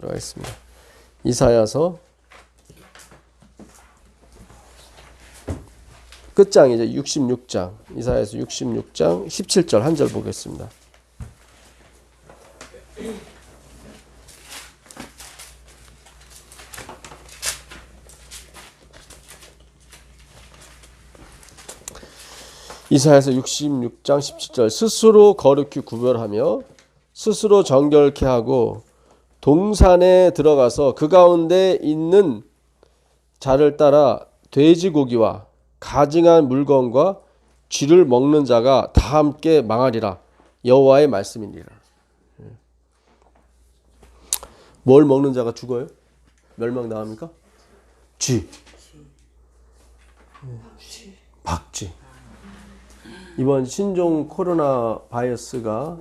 들어가겠습니다. 이사야서 끝장이죠. 66장. 이사야서 66장 17절 한 절 보겠습니다. 이사야서 66장 17절 스스로 거룩히 구별하며 스스로 정결케 하고 동산에 들어가서 그 가운데 있는 자를 따라 돼지고기와 가증한 물건과 쥐를 먹는 자가 다 함께 망하리라. 여호와의 말씀이니라. 뭘 먹는 자가 죽어요? 멸망당합니까? 쥐. 박쥐. 이번 신종 코로나 바이러스가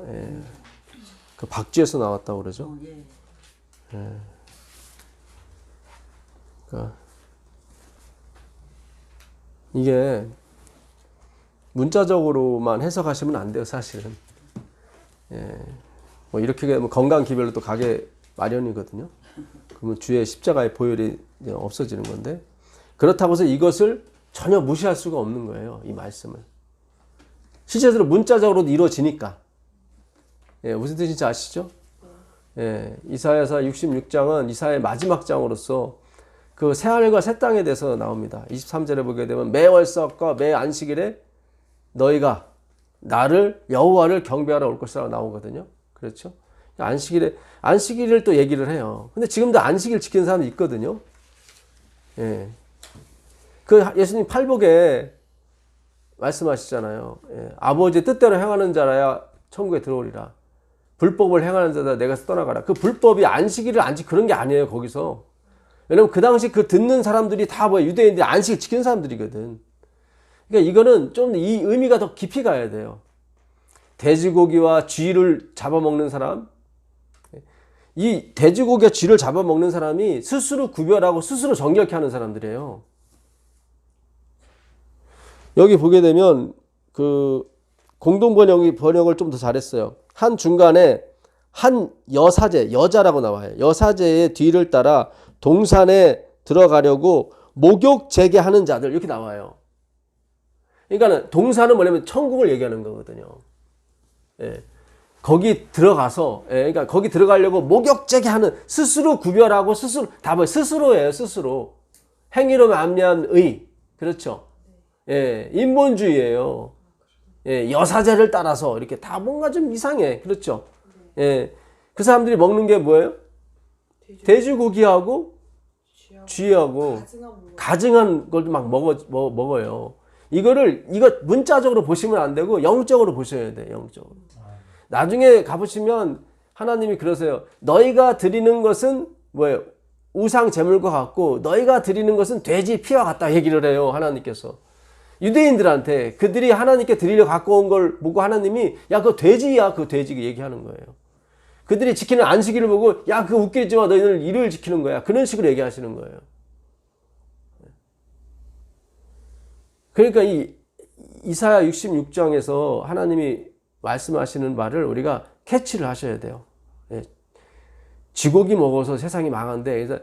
그 박쥐에서 나왔다고 그러죠. 그러니까 이게 문자적으로만 해석하시면 안 돼요, 사실은. 뭐 이렇게 되면 건강 기별로 또 가게 마련이거든요. 그러면 주의 십자가의 보혈이 없어지는 건데, 그렇다고 해서 이것을 전혀 무시할 수가 없는 거예요, 이 말씀을. 실제로 문자적으로도 이루어지니까. 무슨 뜻인지 아시죠? 이사야서 66장은 이사야의 마지막 장으로서 그 새하늘과 새 땅에 대해서 나옵니다. 23절에 보게 되면 매 월석과 매 안식일에 너희가 나를 여호와를 경배하러 올 것이라고 나오거든요. 그렇죠? 안식일을 또 얘기를 해요. 근데 지금도 안식일 지키는 사람이 있거든요. 그 예수님 팔복에 말씀하시잖아요. 아버지의 뜻대로 행하는 자라야 천국에 들어오리라. 불법을 행하는 자다 내가 떠나가라. 그 불법이 안식일을 안 지키는 그런 게 아니에요, 거기서. 왜냐면 그 당시 그 듣는 사람들이 다 유대인들이 안식일 지키는 사람들이거든. 그러니까 이거는 좀 이 의미가 더 깊이 가야 돼요. 돼지고기와 쥐를 잡아먹는 사람, 이 돼지고기와 쥐를 잡아먹는 사람이 스스로 구별하고 스스로 정결케 하는 사람들이에요. 여기 보게 되면 그 공동 번역을 좀 더 잘했어요. 한 중간에 한 여사제, 여자라고 나와요. 여사제의 뒤를 따라 동산에 들어가려고 목욕 재개하는 자들 이렇게 나와요. 그러니까 동산은 뭐냐면 천국을 얘기하는 거거든요. 거기 들어가서, 그러니까 거기 들어가려고 목욕 재개하는, 스스로 구별하고 스스로예요, 스스로. 행위로 만미한 의, 그렇죠. 인본주의예요. 여사제를 따라서 이렇게 다 뭔가 좀 이상해, 그렇죠. 그 사람들이 먹는 게 뭐예요? 돼지고기하고 쥐하고 가증한 걸 막 먹어요. 이거 문자적으로 보시면 안 되고 영적으로 보셔야 돼요. 영적으로. 나중에 가보시면 하나님이 그러세요. 너희가 드리는 것은 뭐예요? 우상 제물과 같고 너희가 드리는 것은 돼지 피와 같다 얘기를 해요. 하나님께서. 유대인들한테 그들이 하나님께 드리려 갖고 온 걸 보고 하나님이 야 그거 돼지야, 그 돼지 얘기하는 거예요. 그들이 지키는 안식일을 보고 야 그거 웃기지 마, 너희는 일을 지키는 거야. 그런 식으로 얘기하시는 거예요. 그러니까 이 이사야 66장에서 하나님이 말씀하시는 말을 우리가 캐치를 하셔야 돼요. 쥐고기 먹어서 세상이 망한데, 그래서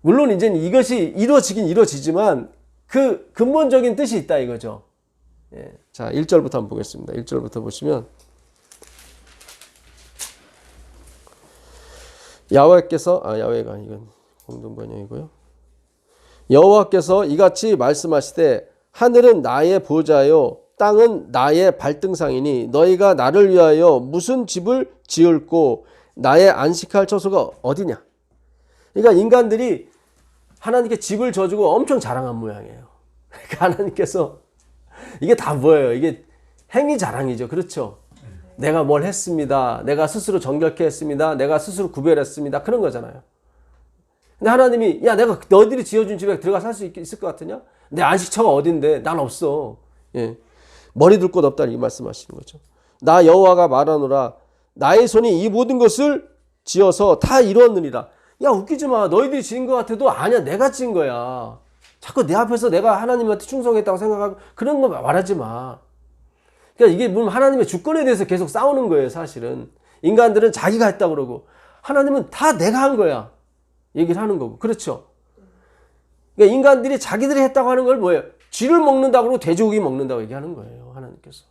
물론 이제 이것이 이루어지긴 이루어지지만 그 근본적인 뜻이 있다 이거죠. 자, 1절부터 한번 보겠습니다. 1절부터 보시면 야훼가 이건 공동번역이고요. 여호와께서 이같이 말씀하시되 하늘은 나의 보좌요 땅은 나의 발등상이니 너희가 나를 위하여 무슨 집을 지을고 나의 안식할 처소가 어디냐. 그러니까 인간들이 하나님께 집을 져주고 엄청 자랑한 모양이에요. 그러니까 하나님께서 이게 다 뭐예요? 이게 행위 자랑이죠. 그렇죠? 내가 뭘 했습니다. 내가 스스로 정결케 했습니다. 내가 스스로 구별했습니다. 그런 거잖아요. 근데 하나님이 야 내가 너희들이 지어준 집에 들어가 살 수 있을 것 같으냐? 내 안식처가 어딘데? 난 없어. 머리 둘 곳 없다 이 말씀하시는 거죠. 나 여호와가 말하노라 나의 손이 이 모든 것을 지어서 다 이루었느니라. 야 웃기지 마. 너희들이 지은 것 같아도 아니야. 내가 지은 거야. 자꾸 내 앞에서 내가 하나님한테 충성했다고 생각하고 그런 거 말하지 마. 그러니까 이게 물론 하나님의 주권에 대해서 계속 싸우는 거예요. 사실은 인간들은 자기가 했다고 그러고 하나님은 다 내가 한 거야. 얘기를 하는 거고. 그렇죠? 그러니까 인간들이 자기들이 했다고 하는 걸 뭐예요? 쥐를 먹는다고 그러고 돼지고기 먹는다고 얘기하는 거예요. 하나님께서.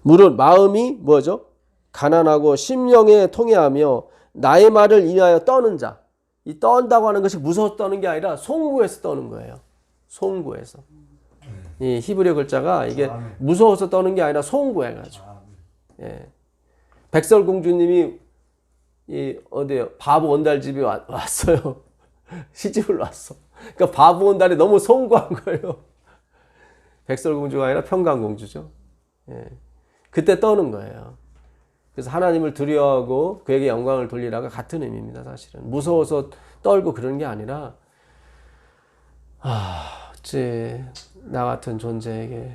물은 마음이 뭐죠? 가난하고 심령에 통해하며 나의 말을 인하여 떠는 자. 이 떤다고 하는 것이 무서워서 떠는 게 아니라 송구해서 떠는 거예요. 송구해서. 이 히브리어 글자가 이게 무서워서 떠는 게 아니라 송구해가지고. 예. 백설공주님이 이 어디요? 바보 온달 집에 왔어요. 시집을 왔어. 그러니까 바보 온달이 너무 송구한 거예요. 백설공주가 아니라 평강공주죠. 예. 그때 떠는 거예요. 그래서 하나님을 두려워하고 그에게 영광을 돌리라가 같은 의미입니다. 사실은 무서워서 떨고 그런 게 아니라 어찌 나 같은 존재에게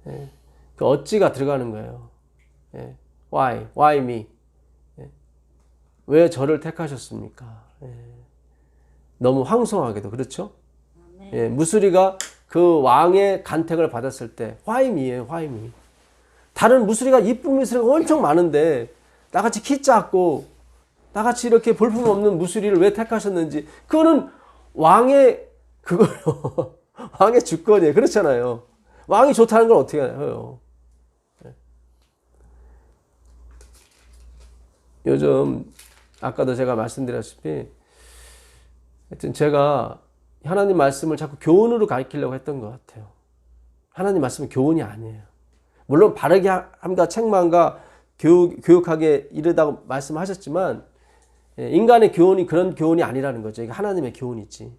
예. 그 어찌가 들어가는 거예요. 예. Why me? 예. 왜 저를 택하셨습니까? 예. 너무 황송하게도 그렇죠? 예. 무수리가 그 왕의 간택을 받았을 때 Why me예요. Why me? 다른 무수리가 이쁜 무수리가 엄청 많은데 나같이 키 작고 나같이 이렇게 볼품없는 무수리를 왜 택하셨는지 그거는 왕의 그거요. 왕의 주권이에요. 그렇잖아요. 왕이 좋다는 걸 어떻게 해요? 요즘 아까도 제가 말씀드렸다시피 하여튼 제가 하나님 말씀을 자꾸 교훈으로 가르치려고 했던 것 같아요. 하나님 말씀은 교훈이 아니에요. 물론 바르게 함과 책망과 교육하게 이르다고 말씀하셨지만 인간의 교훈이 그런 교훈이 아니라는 거죠. 이게 하나님의 교훈이지.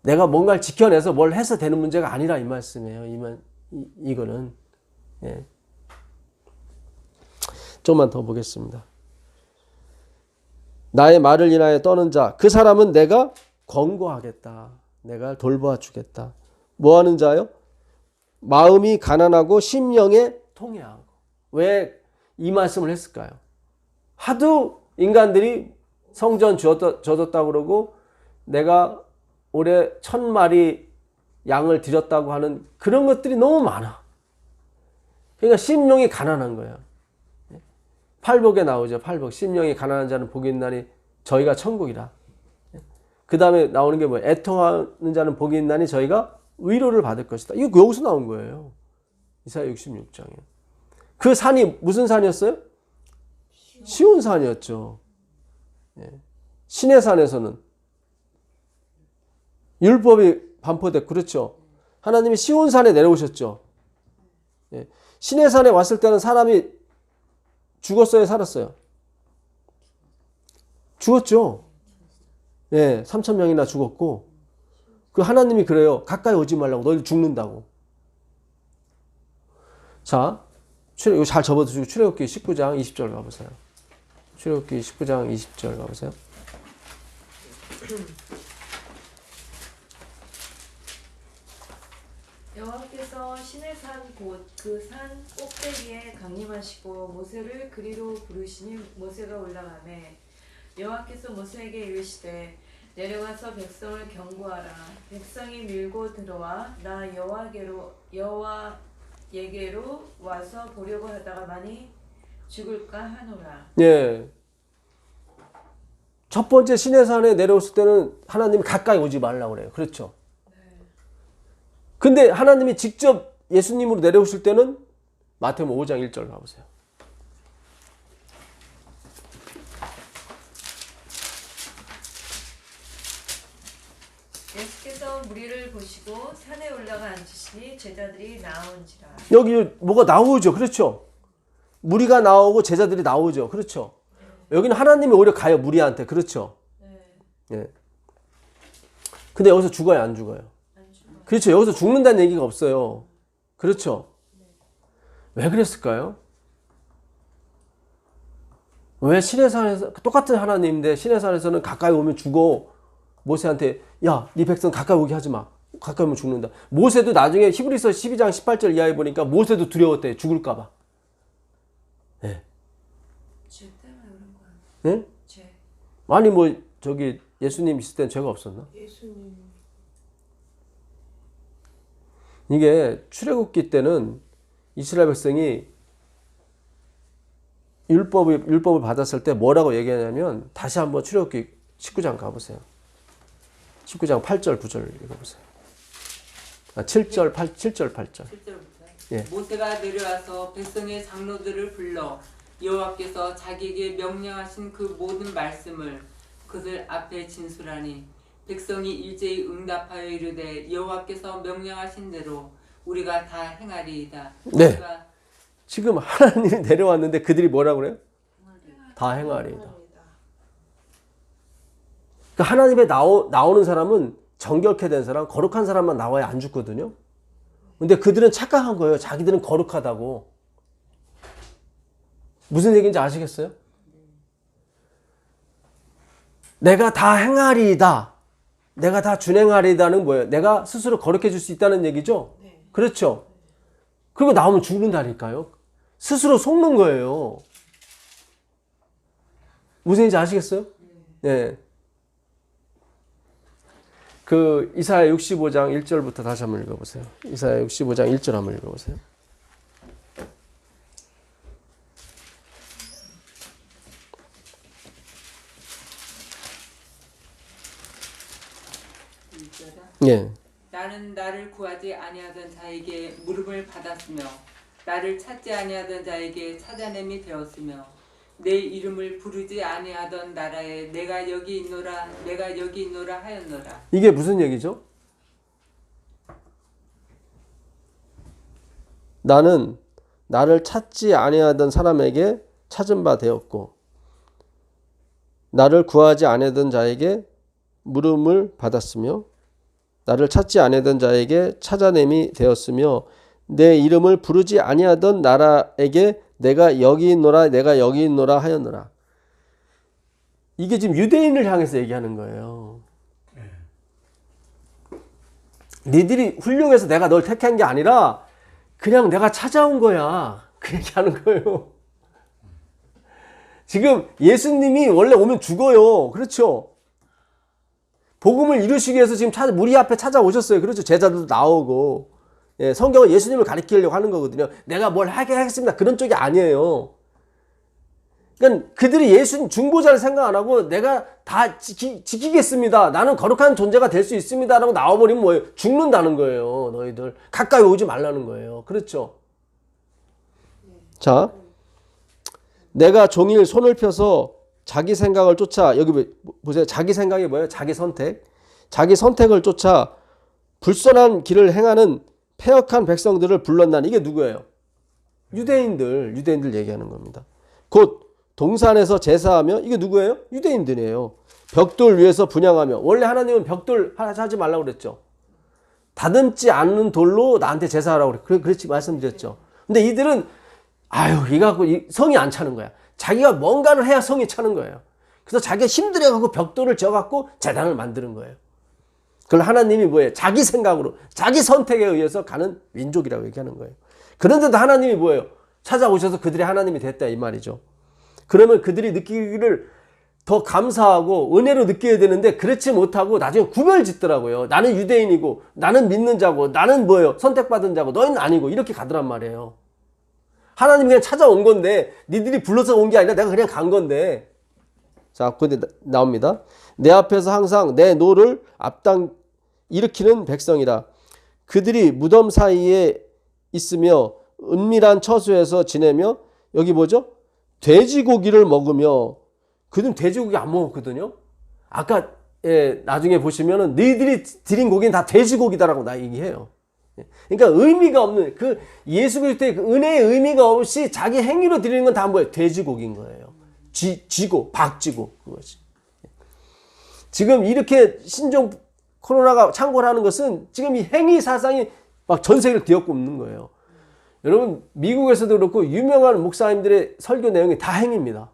내가 뭔가를 지켜내서 뭘 해서 되는 문제가 아니라 이 말씀이에요. 이거는. 예. 조금만 더 보겠습니다. 나의 말을 인하여 떠는 자, 그 사람은 내가 권고하겠다. 내가 돌보아 주겠다. 뭐 하는 자요? 마음이 가난하고 심령에 통해하고. 왜 이 말씀을 했을까요? 하도 인간들이 성전 져줬다고 그러고 내가 올해 1000마리 양을 드렸다고 하는 그런 것들이 너무 많아. 그러니까 심령이 가난한 거예요. 팔복에 나오죠. 팔복. 심령이 가난한 자는 복이 있나니 저희가 천국이라. 그 다음에 나오는 게 뭐예요? 애통하는 자는 복이 있나니 저희가 위로를 받을 것이다. 이거 여기서 나온 거예요. 이사야 66장에. 그 산이 무슨 산이었어요? 시온 산이었죠. 신의 산에서는 율법이 반포됐고 그렇죠. 하나님이 시온 산에 내려오셨죠. 신의 산에 왔을 때는 사람이 죽었어요, 살았어요? 죽었죠. 3,000명이나 죽었고 그 하나님이 그래요. 가까이 오지 말라고. 너희들 죽는다고. 자, 이거 잘 접어두시고 출애굽기 19장 20절 가보세요. 출애굽기 19장 20절 가보세요. 여호와께서 신의 산 곧 그 산 꼭대기에 강림하시고 모세를 그리로 부르시니 모세가 올라가매 여호와께서 모세에게 이르시되 내려가서 백성을 경고하라. 백성이 밀고 들어와 나 여호와에게로 와서 보려고 하다가 많이 죽을까 하노라. 예. 첫 번째 시내산에 내려왔을 때는 하나님이 가까이 오지 말라고 그래요. 그렇죠. 근데 하나님이 직접 예수님으로 내려오실 때는 마태복음 5장 1절 가보세요. 예수께서 무리를 보시고 산에 올라가 앉으시니 제자들이 나온지라. 여기 뭐가 나오죠. 그렇죠. 무리가 나오고 제자들이 나오죠. 그렇죠. 여기는 하나님이 오히려 가요. 무리한테. 그렇죠. 예. 근데 여기서 죽어요? 안 죽어요? 그렇죠. 여기서 죽는다는 얘기가 없어요. 그렇죠. 왜 그랬을까요? 왜 시내산에서 똑같은 하나님인데 시내산에서는 가까이 오면 죽어. 모세한테 야, 네 백성 가까이 오게 하지 마. 가까이 오면 죽는다. 모세도 나중에 히브리서 12장 18절 이하에 보니까 모세도 두려웠대. 죽을까 봐. 네. 죄 때문에 그런 거 아니에요? 네? 죄. 아니 뭐 저기 예수님 있을 땐 죄가 없었나? 예수님. 이게 출애굽기 때는 이스라엘 백성이 율법을 받았을 때 뭐라고 얘기하냐면, 다시 한번 출애굽기 19장 가보세요. 19장 8절 9절 읽어보세요. 7절 8절. 예. 모세가 내려와서 백성의 장로들을 불러 여호와께서 자기에게 명령하신 그 모든 말씀을 그들 앞에 진술하니 백성이 일제히 응답하여 이르되 여호와께서 명령하신 대로 우리가 다 행하리이다. 네. 지금 하나님이 내려왔는데 그들이 뭐라고 그래요? 다 행하리이다. 그러니까 하나님에 나오는 사람은 정결케 된 사람, 거룩한 사람만 나와야 안 죽거든요. 근데 그들은 착각한 거예요. 자기들은 거룩하다고. 무슨 얘기인지 아시겠어요? 내가 다 행하리이다. 내가 다 준행하리이다는 뭐예요? 내가 스스로 거룩해질 수 있다는 얘기죠? 네. 그렇죠? 그리고 나오면 죽는다니까요. 스스로 속는 거예요. 무슨 얘기인지 아시겠어요? 네. 그 이사야 65장 1절부터 다시 한번 읽어보세요. 이사야 65장 1절 한번 읽어보세요. 예. 나는 나를 구하지 아니하던 자에게 물음을 받았으며 나를 찾지 아니하던 자에게 찾아냄이 되었으며 내 이름을 부르지 아니하던 나라에 내가 여기 있노라 하였노라. 이게 무슨 얘기죠? 나는 나를 찾지 아니하던 사람에게 찾은 바 되었고 나를 구하지 아니하던 자에게 물음을 받았으며 나를 찾지 아니하던 자에게 찾아냄이 되었으며 내 이름을 부르지 아니하던 나라에게 내가 여기 있노라 하였노라. 이게 지금 유대인을 향해서 얘기하는 거예요. 니들이 훌륭해서 내가 널 택한 게 아니라 그냥 내가 찾아온 거야. 그 얘기하는 거예요. 지금 예수님이 원래 오면 죽어요. 그렇죠? 복음을 이루시기 위해서 지금 우리 앞에 찾아오셨어요. 그렇죠? 제자들도 나오고. 예, 성경은 예수님을 가리키려고 하는 거거든요. 내가 뭘 하게 하겠습니다. 그런 쪽이 아니에요. 그러니까 그들이 예수님 중보자를 생각 안 하고 내가 다 지키겠습니다. 나는 거룩한 존재가 될 수 있습니다. 라고 나와버리면 뭐예요? 죽는다는 거예요. 너희들. 가까이 오지 말라는 거예요. 그렇죠? 자, 내가 종일 손을 펴서 자기 생각을 쫓아, 여기 보세요. 자기 생각이 뭐예요? 자기 선택. 자기 선택을 쫓아 불선한 길을 행하는 패역한 백성들을 불렀나니. 이게 누구예요? 유대인들 얘기하는 겁니다. 곧 동산에서 제사하며, 이게 누구예요? 유대인들이에요. 벽돌 위에서 분향하며. 원래 하나님은 벽돌 하지 말라고 그랬죠. 다듬지 않는 돌로 나한테 제사하라고 그렇지 말씀드렸죠. 근데 이들은 이거 성이 안 차는 거야. 자기가 뭔가를 해야 성이 차는 거예요. 그래서 자기가 힘들어갖고 벽돌을 지어갖고 제단을 만드는 거예요. 그걸 하나님이 뭐예요? 자기 생각으로, 자기 선택에 의해서 가는 민족이라고 얘기하는 거예요. 그런데도 하나님이 뭐예요? 찾아오셔서 그들이 하나님이 됐다 이 말이죠. 그러면 그들이 느끼기를 더 감사하고 은혜로 느껴야 되는데 그렇지 못하고 나중에 구별 짓더라고요. 나는 유대인이고 나는 믿는 자고 나는 뭐예요? 선택받은 자고 너희는 아니고 이렇게 가더란 말이에요. 하나님이 그냥 찾아온 건데 니들이 불러서 온 게 아니라 내가 그냥 간 건데. 자, 근데 나옵니다. 내 앞에서 항상 내 노를 일으키는 백성이라. 그들이 무덤 사이에 있으며 은밀한 처소에서 지내며, 여기 뭐죠? 돼지고기를 먹으며. 그들은 돼지고기 안 먹었거든요. 아까 나중에 보시면은 너희들이 드린 고기는 다 돼지고기다라고 나 얘기해요. 그러니까 의미가 없는, 그 예수 그리스도의 그 은혜의 의미가 없이 자기 행위로 드리는 건 다 뭐예요? 돼지고기인 거예요. 쥐고 박쥐고 그것이. 지금 이렇게 신종 코로나가 창궐 하는 것은 지금 이 행위 사상이 막 전 세계를 뒤엎고 거예요. 여러분, 미국에서도 그렇고 유명한 목사님들의 설교 내용이 다 행위입니다.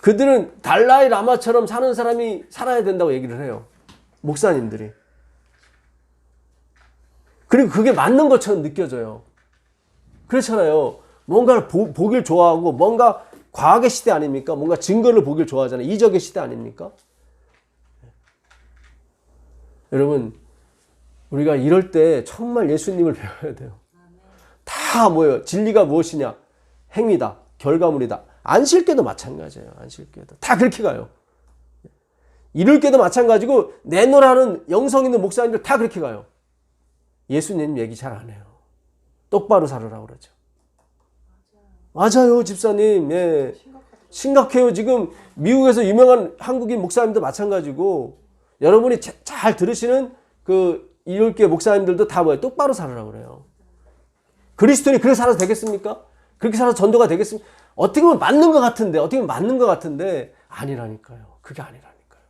그들은 달라이 라마처럼 사는 사람이 살아야 된다고 얘기를 해요. 목사님들이. 그리고 그게 맞는 것처럼 느껴져요. 그렇잖아요. 뭔가를 보길 좋아하고, 뭔가 과학의 시대 아닙니까? 뭔가 증거를 보길 좋아하잖아요. 이적의 시대 아닙니까? 여러분, 우리가 이럴 때 정말 예수님을 배워야 돼요. 다 뭐예요? 진리가 무엇이냐? 행위다. 결과물이다. 안식일교도 마찬가지예요. 안식일교도 다 그렇게 가요. 이룰교도 마찬가지고 내노라는 영성 있는 목사님들 다 그렇게 가요. 예수님 얘기 잘 안 해요. 똑바로 살으라고 그러죠. 맞아요, 집사님. 예. 심각해요. 지금 미국에서 유명한 한국인 목사님도 마찬가지고 여러분이 잘 들으시는 그 이룰교회 목사님들도 다 뭐예요? 똑바로 살으라고 그래요. 그리스도인이 그렇게 살아도 되겠습니까? 그렇게 살아서 전도가 되겠습니까? 어떻게 보면 맞는 것 같은데, 어떻게 보면 맞는 것 같은데 아니라니까요. 그게 아니라니까요.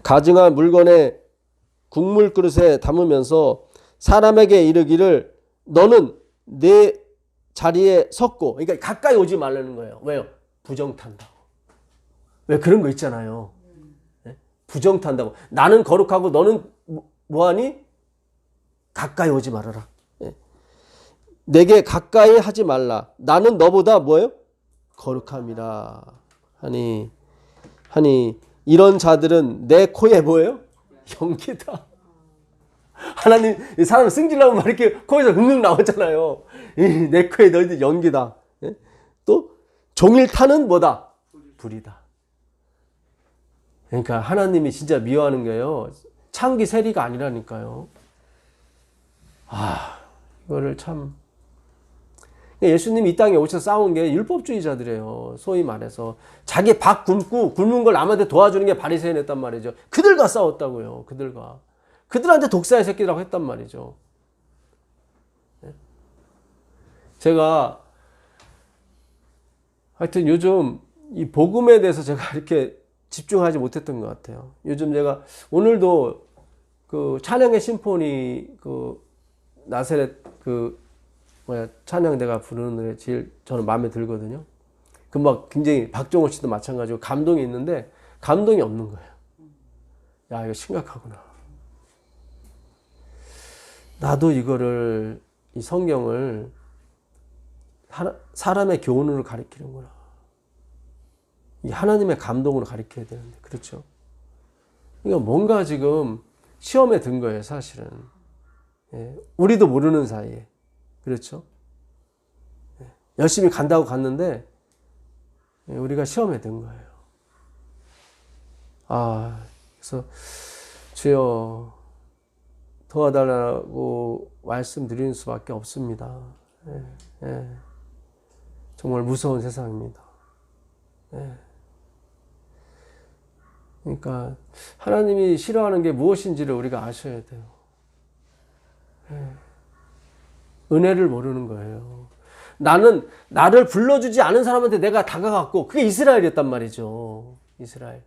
가증한 물건에 국물 그릇에 담으면서 사람에게 이르기를 너는 내 자리에 섰고, 그러니까 가까이 오지 말라는 거예요. 왜요? 부정탄다고. 왜 그런 거 있잖아요. 네? 부정탄다고. 나는 거룩하고 너는 뭐하니? 가까이 오지 말아라. 네. 내게 가까이 하지 말라. 나는 너보다 뭐예요? 거룩함이라 하니 이런 자들은 내 코에 뭐예요? 연기다. 하나님, 사람 승질나면 막 이렇게 코에서 응응 나오잖아요. 내 코에 너희들 연기다. 예? 또 종일 타는 뭐다? 불이다. 그러니까 하나님이 진짜 미워하는 거예요. 창기 세리가 아니라니까요. 이거를 참. 예수님이 이 땅에 오셔서 싸운 게 율법주의자들이에요. 소위 말해서 자기 밥 굶은 걸 남한테 도와주는 게 바리새인이었단 말이죠. 그들과 싸웠다고요. 그들한테 독사의 새끼라고 했단 말이죠. 제가 하여튼 요즘 이 복음에 대해서 제가 이렇게 집중하지 못했던 것 같아요. 요즘 제가 오늘도 그 찬양의 심포니 그 나세렛 찬양대가 부르는 노래 제일 저는 마음에 들거든요. 그 막 굉장히 박종호 씨도 마찬가지고 감동이 있는데 감동이 없는 거예요. 야, 이거 심각하구나. 나도 이거를, 이 성경을 사람의 교훈으로 가리키는구나. 이 하나님의 감동으로 가리켜야 되는데, 그렇죠? 이거 뭔가 지금 시험에 든 거예요, 사실은. 예, 우리도 모르는 사이에. 그렇죠? 예, 열심히 간다고 갔는데, 예, 우리가 시험에 든 거예요. 그래서 주여 도와달라고 말씀드리는 수밖에 없습니다. 정말 무서운 세상입니다. 그러니까 하나님이 싫어하는 게 무엇인지를 우리가 아셔야 돼요. 은혜를 모르는 거예요. 나를 불러주지 않은 사람한테 내가 다가갔고, 그게 이스라엘이었단 말이죠. 이스라엘.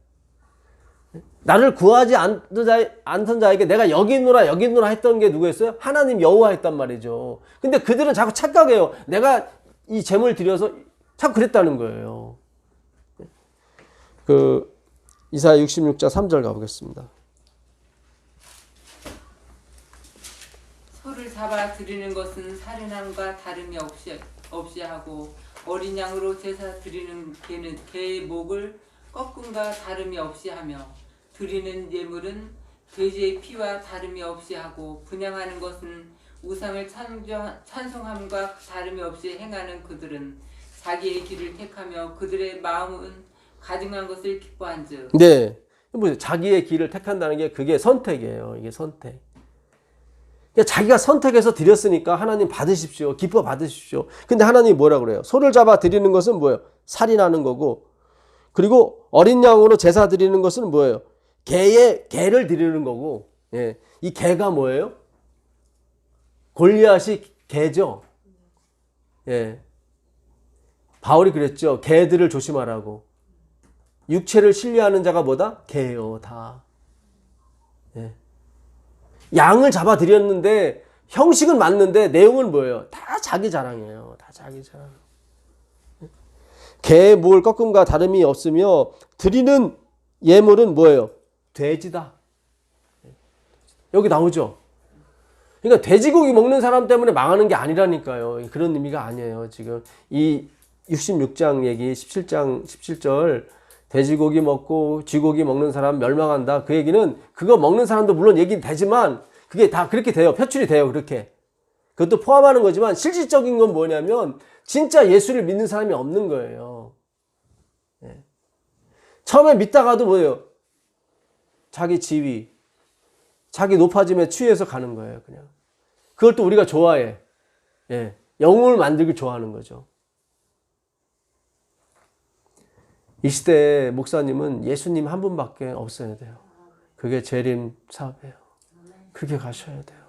나를 구하지 않던 자에게 내가 여기 있노라 했던 게 누구였어요? 하나님 여호와였단 말이죠. 근데 그들은 자꾸 착각해요. 내가 이 제물 드려서 자꾸 그랬다는 거예요. 이사야 66장 3절 가보겠습니다. 소를 잡아 드리는 것은 살인함과 다름이 없이 하고 어린 양으로 제사 드리는 개의 목을 꺾음과 다름이 없이 하며 드리는 예물은 돼지의 피와 다름이 없이 하고 분향하는 것은 우상을 찬송함과 다름이 없이 행하는 그들은 자기의 길을 택하며 그들의 마음은 가증한 것을 기뻐한즉. 네, 자기의 길을 택한다는 게 그게 선택이에요. 이게 선택. 그러니까 자기가 선택해서 드렸으니까 하나님 받으십시오. 기뻐 받으십시오. 근데 하나님이 뭐라 그래요? 소를 잡아 드리는 것은 뭐예요? 살인하는 거고, 그리고 어린 양으로 제사 드리는 것은 뭐예요? 개를 드리는 거고, 예. 이 개가 뭐예요? 골리앗이 개죠. 예. 바울이 그랬죠. 개들을 조심하라고. 육체를 신뢰하는 자가 뭐다? 개요, 다. 예. 양을 잡아 드렸는데 형식은 맞는데 내용은 뭐예요? 다 자기 자랑이에요. 다 자기 자랑. 개의 목을 꺾음과 다름이 없으며 드리는 예물은 뭐예요? 돼지다. 여기 나오죠. 그러니까 돼지고기 먹는 사람 때문에 망하는 게 아니라니까요. 그런 의미가 아니에요. 지금 이 66장 얘기 17장 17절 돼지고기 먹고 쥐고기 먹는 사람 멸망한다. 그 얘기는 그거 먹는 사람도 물론 얘기는 되지만 그게 다 그렇게 돼요. 표출이 돼요. 그렇게. 그것도 포함하는 거지만 실질적인 건 뭐냐면 진짜 예수를 믿는 사람이 없는 거예요. 예. 처음에 믿다가도 뭐예요? 자기 지위, 자기 높아짐에 취해서 가는 거예요. 그냥. 그걸 또 우리가 좋아해. 예. 영웅을 만들기 좋아하는 거죠. 이 시대에 목사님은 예수님 한 분밖에 없어야 돼요. 그게 재림 사업이에요. 그렇게 가셔야 돼요.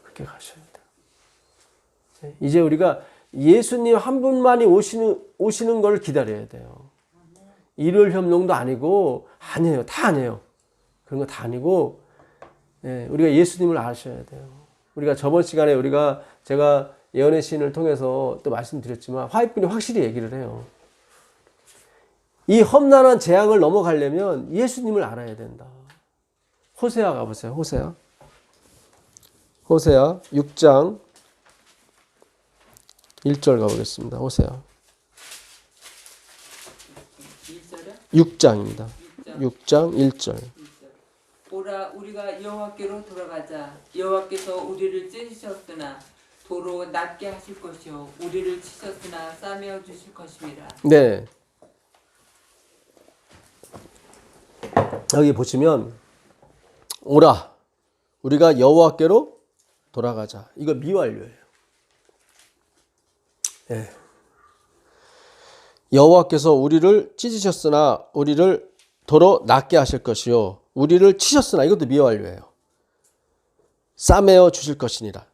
그렇게 가셔야 돼요. 이제 우리가 예수님 한 분만이 오시는 걸 기다려야 돼요. 일요일 협동도 아니고, 아니에요. 다 아니에요. 그런 거 다 아니고, 우리가 예수님을 아셔야 돼요. 우리가 저번 시간에 제가 예언의 시인을 통해서 또 말씀드렸지만, 화이트분이 확실히 얘기를 해요. 이 험난한 재앙을 넘어가려면 예수님을 알아야 된다. 호세아 가보세요. 호세아 6장 1절 가보겠습니다. 호세아 6장입니다. 6장 1절. 보라, 우리가 여호와께로 돌아가자. 여호와께서 우리를 찢으셨으나 도로 낮게 하실 것이요 우리를 치셨으나 싸매어 주실 것입니다. 네. 여기 보시면 오라, 우리가 여호와께로 돌아가자. 이거 미완료예요. 네. 여호와께서 우리를 찢으셨으나 우리를 도로 낮게 하실 것이요 우리를 치셨으나, 이것도 미완료예요. 싸매어 주실 것이니라.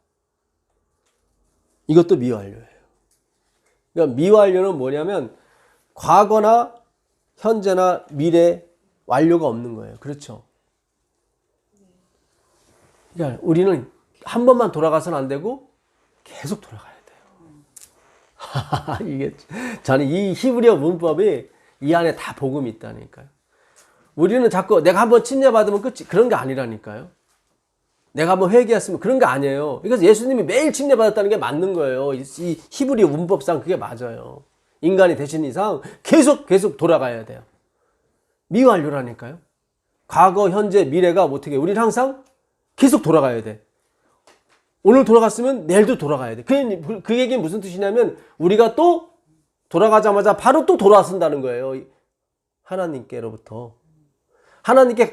이것도 미완료예요. 그러니까 미완료는 뭐냐면 과거나 현재나 미래 완료가 없는 거예요. 그렇죠? 그러니까 우리는 한 번만 돌아가서는 안 되고 계속 돌아가야 돼요. 이게 저는 이 히브리어 문법이 이 안에 다 복음이 있다니까요. 우리는 자꾸 내가 한번 침례받으면 끝이, 그런 게 아니라니까요. 내가 한번 회개했으면, 그런 게 아니에요. 그래서 예수님이 매일 침례받았다는 게 맞는 거예요. 이 히브리어 문법상 그게 맞아요. 인간이 되신 이상 계속 돌아가야 돼요. 미완료라니까요. 과거, 현재, 미래가 어떻게, 우리는 항상 계속 돌아가야 돼. 오늘 돌아갔으면 내일도 돌아가야 돼. 그 얘기는 무슨 뜻이냐면 우리가 또 돌아가자마자 바로 또 돌아선다는 거예요. 하나님께로부터.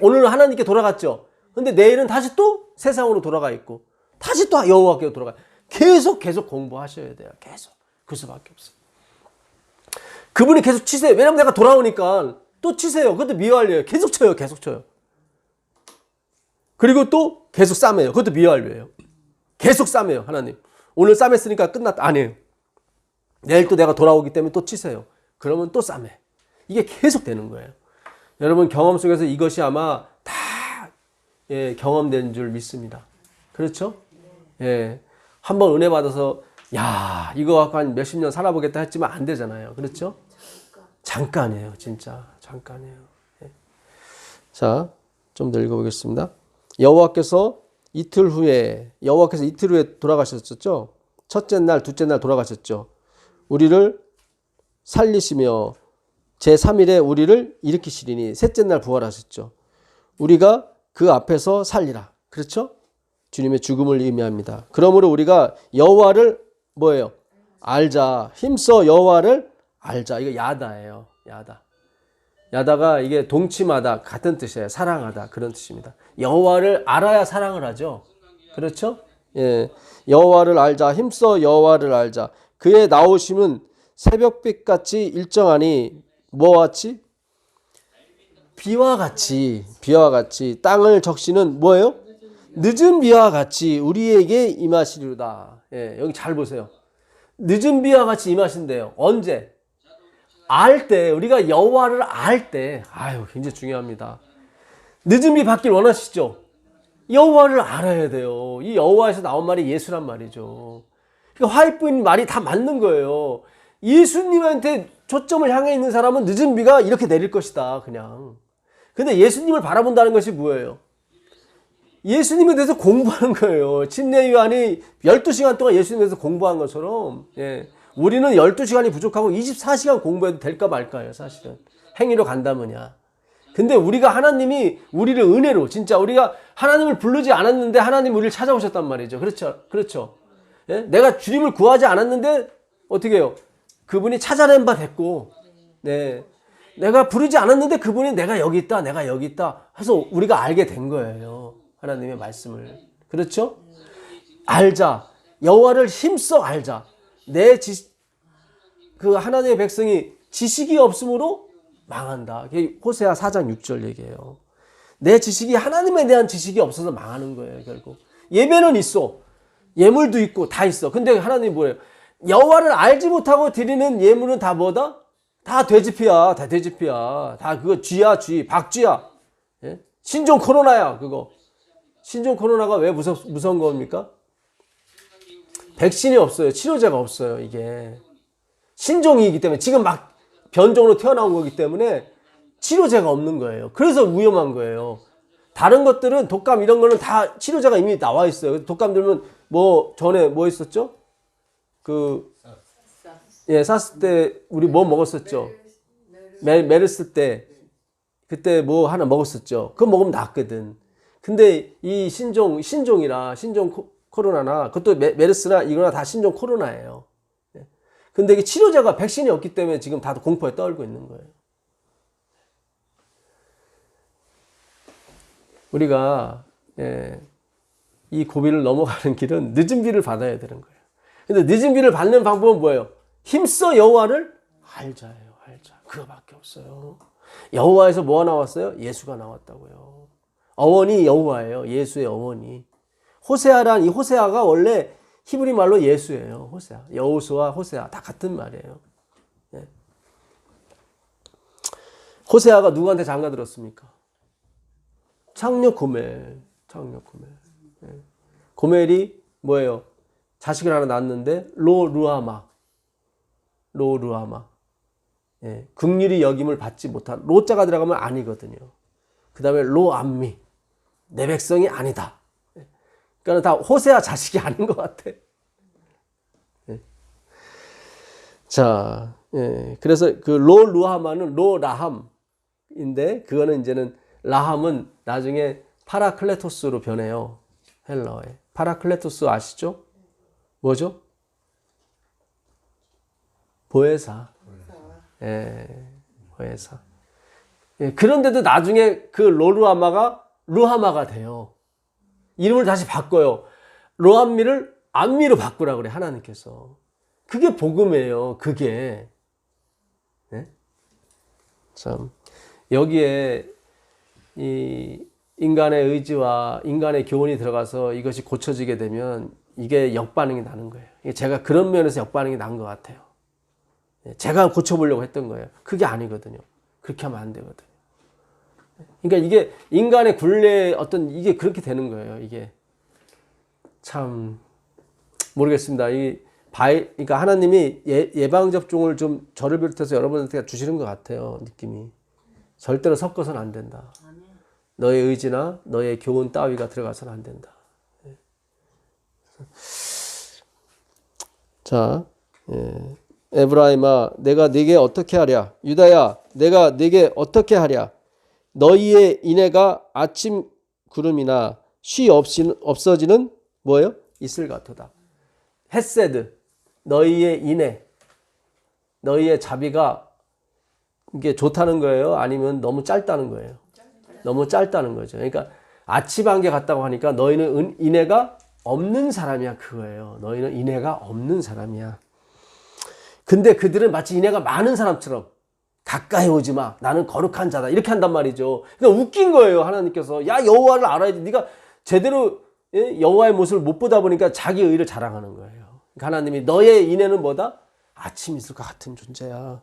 오늘 하나님께 돌아갔죠. 근데 내일은 다시 또 세상으로 돌아가 있고 다시 또 여호와께로 돌아가. 계속 공부하셔야 돼요. 계속. 그 수밖에 없어요. 그분이 계속 치세요. 왜냐면 내가 돌아오니까 또 치세요. 그것도 미완료예요. 계속 쳐요. 그리고 또 계속 싸매요. 그것도 미완료예요. 계속 싸매요. 하나님. 오늘 싸맸으니까 끝났다. 아니에요. 내일 또 내가 돌아오기 때문에 또 치세요. 그러면 또 싸매. 이게 계속 되는 거예요. 여러분 경험 속에서 이것이 아마 다 경험된 줄 믿습니다. 그렇죠? 예. 한번 은혜 받아서 야, 이거 갖고 한 몇십 년 살아보겠다 했지만 안 되잖아요. 그렇죠? 잠깐이에요. 진짜 잠깐이에요. 예. 자, 좀 더 읽어보겠습니다. 여호와께서 이틀 후에 돌아가셨었죠. 첫째 날, 둘째 날 돌아가셨죠. 우리를 살리시며 제3일에 우리를 일으키시리니 셋째 날 부활하셨죠. 우리가 그 앞에서 살리라. 그렇죠? 주님의 죽음을 의미합니다. 그러므로 우리가 여호와를 뭐예요? 알자. 힘써 여호와를 알자. 이거 야다예요. 야다가 이게 동침하다 같은 뜻이에요. 사랑하다 그런 뜻입니다. 여호와를 알아야 사랑을 하죠. 그렇죠? 예. 여호와를 알자. 힘써 여호와를 알자. 그의 나오심은 새벽빛같이 일정하니 뭐와 같이? 비와 같이 땅을 적시는 뭐예요? 늦은 비와 같이 우리에게 임하시리로다. 예, 여기 잘 보세요. 늦은 비와 같이 임하신대요. 언제? 알 때, 우리가 여호와를 알 때, 굉장히 중요합니다. 늦은 비 받길 원하시죠? 여호와를 알아야 돼요. 이 여호와에서 나온 말이 예수란 말이죠. 그러니까 화이트인 말이 다 맞는 거예요. 예수님한테 초점을 향해 있는 사람은 늦은 비가 이렇게 내릴 것이다, 그냥. 근데 예수님을 바라본다는 것이 뭐예요? 예수님에 대해서 공부하는 거예요. 침례 요한이 12시간 동안 예수님에 대해서 공부한 것처럼, 예. 우리는 12시간이 부족하고 24시간 공부해도 될까 말까요, 사실은. 행위로 간다면야. 근데 우리가 하나님이 우리를 은혜로 진짜 우리가 하나님을 부르지 않았는데 하나님 우리를 찾아오셨단 말이죠. 그렇죠? 그렇죠? 예? 내가 주님을 구하지 않았는데 어떻게 해요? 그분이 찾아낸 바 됐고, 네. 내가 부르지 않았는데 그분이 내가 여기 있다, 내가 여기 있다 해서 우리가 알게 된 거예요. 하나님의 말씀을. 그렇죠? 알자. 여호와를 힘써 알자. 그 하나님의 백성이 지식이 없으므로 망한다. 호세아 4장 6절 얘기예요. 내 지식이 하나님에 대한 지식이 없어서 망하는 거예요, 결국. 예배는 있어. 예물도 있고 다 있어. 근데 하나님이 뭐예요? 여호와를 알지 못하고 드리는 예물은 다 뭐다? 다 돼지피야. 다 돼지피야. 다 그거 쥐야, 쥐. 박쥐야. 예? 신종 코로나야, 그거. 신종 코로나가 왜 무서운 겁니까? 백신이 없어요. 치료제가 없어요, 이게. 신종이기 때문에 지금 막 변종으로 태어나온 거기 때문에 치료제가 없는 거예요. 그래서 위험한 거예요. 다른 것들은 독감 이런 거는 다 치료제가 이미 나와 있어요. 독감 들면 뭐 전에 뭐 있었죠? 사스 때 우리 뭐 먹었었죠? 메르스 때 그때 뭐 하나 먹었었죠. 그거 먹으면 낫거든. 근데 이 신종 코로나나 그것도 메르스나 이거나 다 신종 코로나예요. 근데 이게 치료제가 백신이 없기 때문에 지금 다들 공포에 떨고 있는 거예요. 우리가 이 고비를 넘어가는 길은 늦은 비를 받아야 되는 거예요. 근데 늦은 비를 받는 방법은 뭐예요? 힘써 여호와를 알자예요. 알자. 그거밖에 없어요. 여호와에서 뭐가 나왔어요? 예수가 나왔다고요. 어원이 여호와예요. 예수의 어원이. 호세아란 이 호세아가 원래 히브리 말로 예수예요. 호세아. 여호수아 호세아 다 같은 말이에요. 예. 호세아가 누구한테 장가 들었습니까? 창녀 고멜. 예. 고멜이 뭐예요? 자식을 하나 낳았는데 로루하마. 예. 긍휼히 여김을 받지 못한 로자가 들어가면 아니거든요. 그 다음에 로암미. 내 백성이 아니다. 그러니까 다 호세아 자식이 아닌 것 같아. 예. 자, 예. 그래서 그 로루하마는 로라함인데 그거는 이제는 라함은 나중에 파라클레토스로 변해요. 헬라어에. 파라클레토스 아시죠? 뭐죠? 보혜사. 예, 보혜사. 예, 그런데도 나중에 그 로루하마가 루하마가 돼요. 이름을 다시 바꿔요. 로암미를 암미로 바꾸라고 그래, 하나님께서. 그게 복음이에요, 그게. 네? 참, 여기에 이 인간의 의지와 인간의 교훈이 들어가서 이것이 고쳐지게 되면 이게 역반응이 나는 거예요. 제가 그런 면에서 역반응이 난 것 같아요. 제가 고쳐보려고 했던 거예요. 그게 아니거든요. 그렇게 하면 안 되거든요. 그러니까 이게 인간의 굴레 어떤 이게 그렇게 되는 거예요. 이게 참 모르겠습니다. 그러니까 하나님이 예방 접종을 좀 저를 비롯해서 여러분한테 주시는 것 같아요. 느낌이 절대로 섞어서는 안 된다. 너의 의지나 너의 교훈 따위가 들어가서는 안 된다. 자, 에브라임아, 내가 네게 어떻게 하랴? 유다야, 내가 네게 어떻게 하랴? 너희의 인애가 아침 구름이나 쉬 없어지는 뭐예요? 이슬 같도다. 헤세드, 너희의 인애, 너희의 자비가 이게 좋다는 거예요? 아니면 너무 짧다는 거예요? 너무 짧다는 거죠. 그러니까 아침 안개 같다고 하니까 너희는 인애가 없는 사람이야, 그거예요. 너희는 인애가 없는 사람이야. 근데 그들은 마치 인애가 많은 사람처럼 가까이 오지 마. 나는 거룩한 자다. 이렇게 한단 말이죠. 그러니까 웃긴 거예요. 하나님께서. 야, 여호와를 알아야지. 네가 제대로 여호와의 모습을 못 보다 보니까 자기 의를 자랑하는 거예요. 그러니까 하나님이 너의 인애는 뭐다? 아침 이슬과 같은 존재야.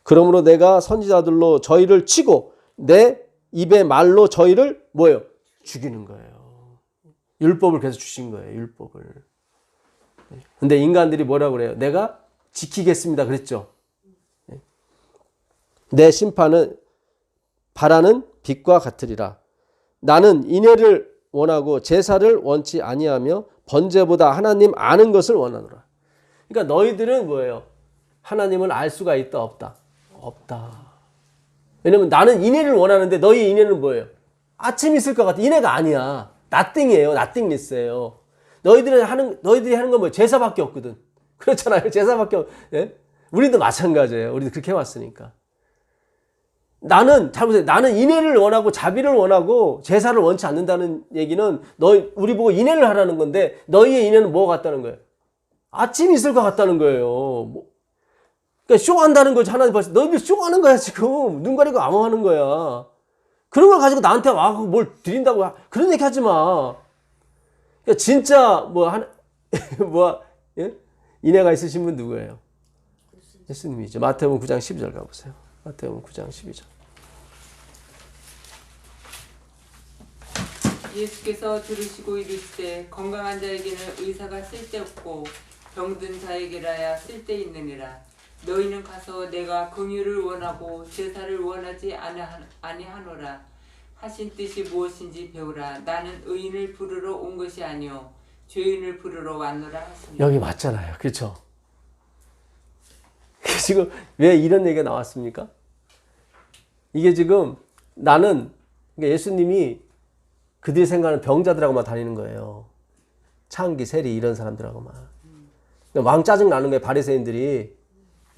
그러므로 내가 선지자들로 저희를 치고 내 입의 말로 저희를 뭐예요? 죽이는 거예요. 율법을 계속 주신 거예요. 율법을. 근데 인간들이 뭐라고 그래요? 내가 지키겠습니다. 그랬죠. 내 심판은 바라는 빛과 같으리라. 나는 인애를 원하고 제사를 원치 아니하며 번제보다 하나님 아는 것을 원하노라. 그러니까 너희들은 뭐예요? 하나님을 알 수가 있다 없다? 없다. 왜냐면 나는 인해를 원하는데 너희의 인해는 뭐예요? 아침이 있을 것 같아. 인해가 아니야. nothing이에요. nothingness예요. 너희들이 하는 건 뭐예요? 제사밖에 없거든. 그렇잖아요. 제사밖에 예? 우리도 마찬가지예요. 우리도 그렇게 해왔으니까. 잘 보세요. 나는 인해를 원하고 자비를 원하고 제사를 원치 않는다는 얘기는 우리 보고 인해를 하라는 건데 너희의 인해는 뭐가 같다는 거예요? 아침이 있을 것 같다는 거예요. 그러니까 쇼한다는 거지. 하나님 벌써 너희들 쇼하는 거야 지금. 눈 가리고 암호하는 거야. 그런 걸 가지고 나한테 와 뭘 드린다고 그런 얘기 하지 마. 그러니까 진짜 예? 인해가 있으신 분 누구예요? 예수님이죠. 마태복음 9장 12절 가보세요. 마태복음 9장 12절. 예수께서 들으시고 이르시되 건강한 자에게는 의사가 쓸데없고 병든 자에게라야 쓸데있느니라. 너희는 가서 내가 긍휼을 원하고 제사를 원하지 아니하노라 하신 뜻이 무엇인지 배우라. 나는 의인을 부르러 온 것이 아니요 죄인을 부르러 왔노라 하시니. 여기 맞잖아요. 그렇죠? 지금 왜 이런 얘기가 나왔습니까? 이게 지금 그러니까 예수님이 그들이 생각하는 병자들하고만 다니는 거예요. 창기, 세리 이런 사람들하고만. 왕 짜증 나는 거예요. 바리새인들이.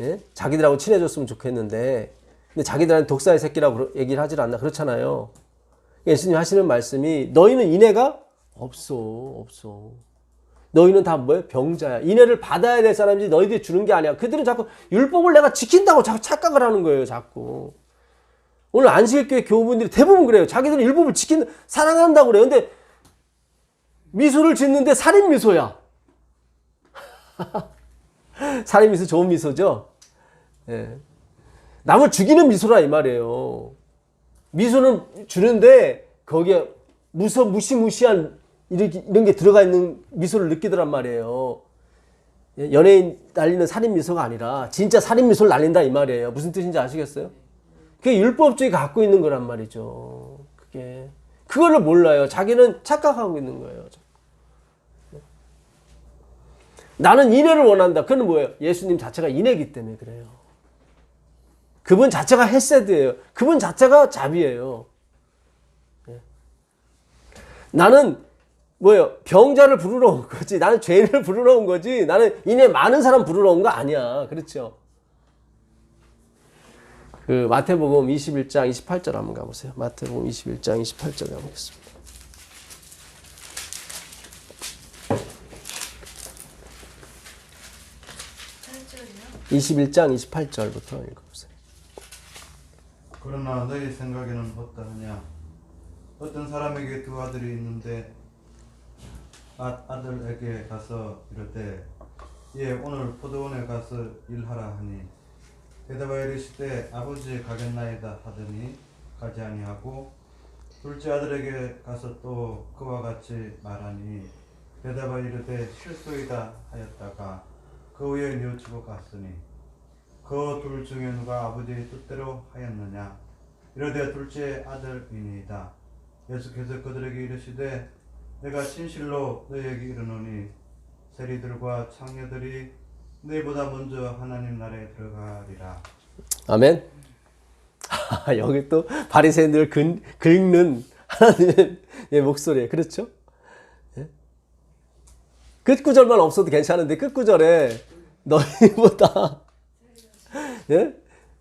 예? 자기들하고 친해졌으면 좋겠는데 근데 자기들한테 독사의 새끼라고 얘기를 하질 않나. 그렇잖아요. 예수님 하시는 말씀이 너희는 인해가 없어. 너희는 다 뭐예요? 병자야. 인해를 받아야 될 사람이지 너희들이 주는 게 아니야. 그들은 자꾸 율법을 내가 지킨다고 자꾸 착각을 하는 거예요. 자꾸. 오늘 안식일교회 교우분들이 대부분 그래요. 자기들은 율법을 사랑한다고 그래요. 근데 미소를 짓는데 살인 미소야. 살인 미소 좋은 미소죠. 예. 남을 죽이는 미소라 이 말이에요. 미소는 주는데 거기에 무시무시한 이런 게 들어가 있는 미소를 느끼더란 말이에요. 연예인 날리는 살인 미소가 아니라 진짜 살인 미소를 날린다 이 말이에요. 무슨 뜻인지 아시겠어요? 그게 율법주의 갖고 있는 거란 말이죠. 그거를 몰라요. 자기는 착각하고 있는 거예요. 나는 인해를 원한다. 그건 뭐예요? 예수님 자체가 인해이기 때문에 그래요. 그분 자체가 헤세드예요. 그분 자체가 자비예요. 나는 뭐예요? 병자를 부르러 온 거지. 나는 죄인을 부르러 온 거지. 나는 인해 많은 사람 부르러 온 거 아니야. 그렇죠? 마태복음 21장 28절 한번 가보세요. 마태복음 21장 28절 가보겠습니다. 21장 28절부터 읽어보세요. 그러나 너희 생각에는 어떠하냐? 어떤 사람에게 두 아들이 있는데 아들에게 가서 이르되 예 오늘 포도원에 가서 일하라 하니 대답하여 이르시되 아버지 가겠나이다 하더니 가지 아니하고 둘째 아들에게 가서 또 그와 같이 말하니 대답하여 이르되 실소이다 하였다가 그 후에 뉘우치고 갔으니 그 둘 중에 누가 아버지의 뜻대로 하였느냐? 이르되 둘째 아들이니이다. 예수께서 그들에게 이르시되 내가 진실로 너희에게 이르노니 세리들과 창녀들이 너희보다 먼저 하나님 나라에 들어가리라. 아멘. 여기 또 바리새인들 긁는 하나님의 목소리에 그렇죠? 끝구절만 없어도 괜찮은데 끝구절에 너희보다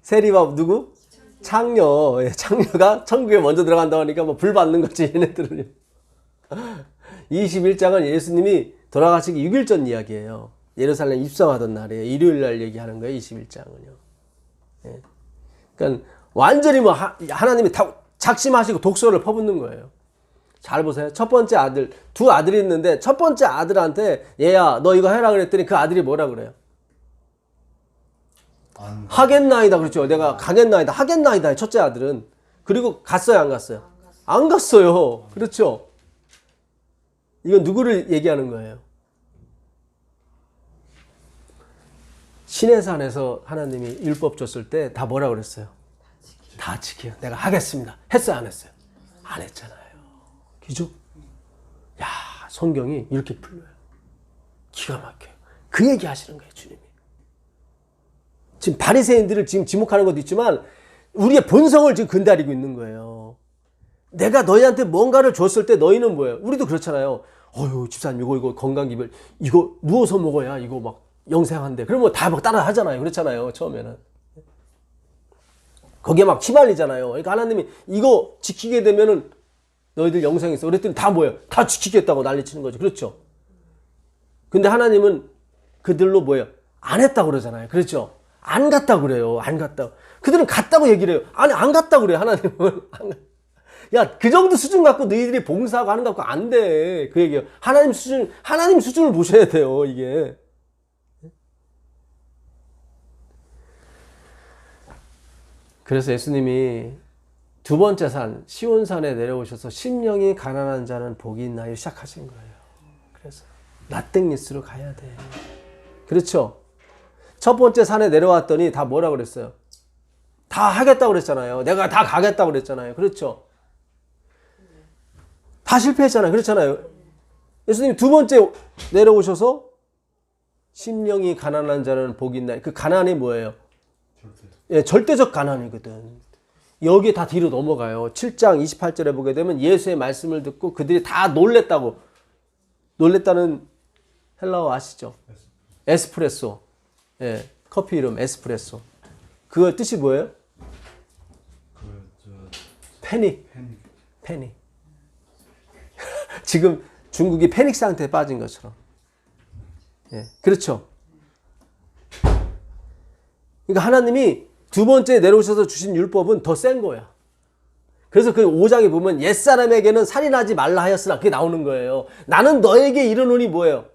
세리와 누구? 창녀. 창녀가 천국에 먼저 들어간다고 하니까 불 받는 거지 얘네들은. 21장은 예수님이 돌아가시기 6일 전 이야기예요. 예루살렘 입성하던 날이에요. 일요일 날 얘기하는 거예요. 21장은요. 그러니까 완전히 하나님이 다 작심하시고 독소를 퍼붓는 거예요. 잘 보세요. 첫 번째 아들, 두 아들이 있는데 첫 번째 아들한테 얘야 너 이거 해라 그랬더니 그 아들이 뭐라 그래요? 하겠나이다 그렇죠. 내가 가겠나이다 하겠나이다 첫째 아들은. 그리고 갔어요 안 갔어요? 안 갔어요. 그렇죠. 이건 누구를 얘기하는 거예요? 시내산에서 하나님이 율법 줬을 때 다 뭐라 그랬어요? 다 지켜요. 내가 하겠습니다. 했어요 안 했어요? 안 했잖아요. 그죠? 야 성경이 이렇게 풀려요. 기가 막혀요. 그 얘기 하시는 거예요 주님이. 지금 바리새인들을 지금 지목하는 것도 있지만 우리의 본성을 지금 근다리고 있는 거예요. 내가 너희한테 뭔가를 줬을 때 너희는 뭐예요? 우리도 그렇잖아요. 어휴, 집사님, 이거 건강기별, 이거 누워서 먹어야 이거 막 영생한데. 그러면 다 막 따라 하잖아요. 그렇잖아요. 처음에는. 거기에 막 휘말리잖아요. 그러니까 하나님이 이거 지키게 되면은 너희들 영생이 있어. 그랬더니 다 뭐예요? 다 지키겠다고 난리치는 거죠. 그렇죠? 근데 하나님은 그들로 뭐예요? 안 했다고 그러잖아요. 그렇죠? 안 갔다고 그래요. 안 갔다고. 그들은 갔다고 얘기를 해요. 아니, 안 갔다고 그래요. 하나님은. 야, 그 정도 수준 갖고 너희들이 봉사하고 하는 거 갖고 안 돼. 그 얘기예요. 하나님 수준을 보셔야 돼요. 이게. 그래서 예수님이 두 번째 산, 시온산에 내려오셔서 심령이 가난한 자는 복이 있나요? 시작하신 거예요. 그래서 나땡리스로 가야 돼. 그렇죠? 첫 번째 산에 내려왔더니 다 뭐라 그랬어요? 다 하겠다고 그랬잖아요. 내가 다 가겠다고 그랬잖아요. 그렇죠? 다 실패했잖아요. 그렇잖아요. 예수님이 두 번째 내려오셔서 심령이 가난한 자는 복이 있나요? 그 가난이 뭐예요? 예, 절대적 가난이거든. 여기에 다 뒤로 넘어가요. 7장 28절에 보게 되면 예수의 말씀을 듣고 그들이 다 놀랬다고. 놀랬다는 헬라어 아시죠? 에스프레소. 예, 커피 이름 에스프레소. 그 뜻이 뭐예요? 패닉. 패닉. 지금 중국이 패닉 상태에 빠진 것처럼. 예, 그렇죠. 그러니까 하나님이 두 번째 내려오셔서 주신 율법은 더 센 거야. 그래서 그 5장에 보면 옛사람에게는 살인하지 말라 하였으나 그게 나오는 거예요. 나는 너에게 이르노니 뭐예요?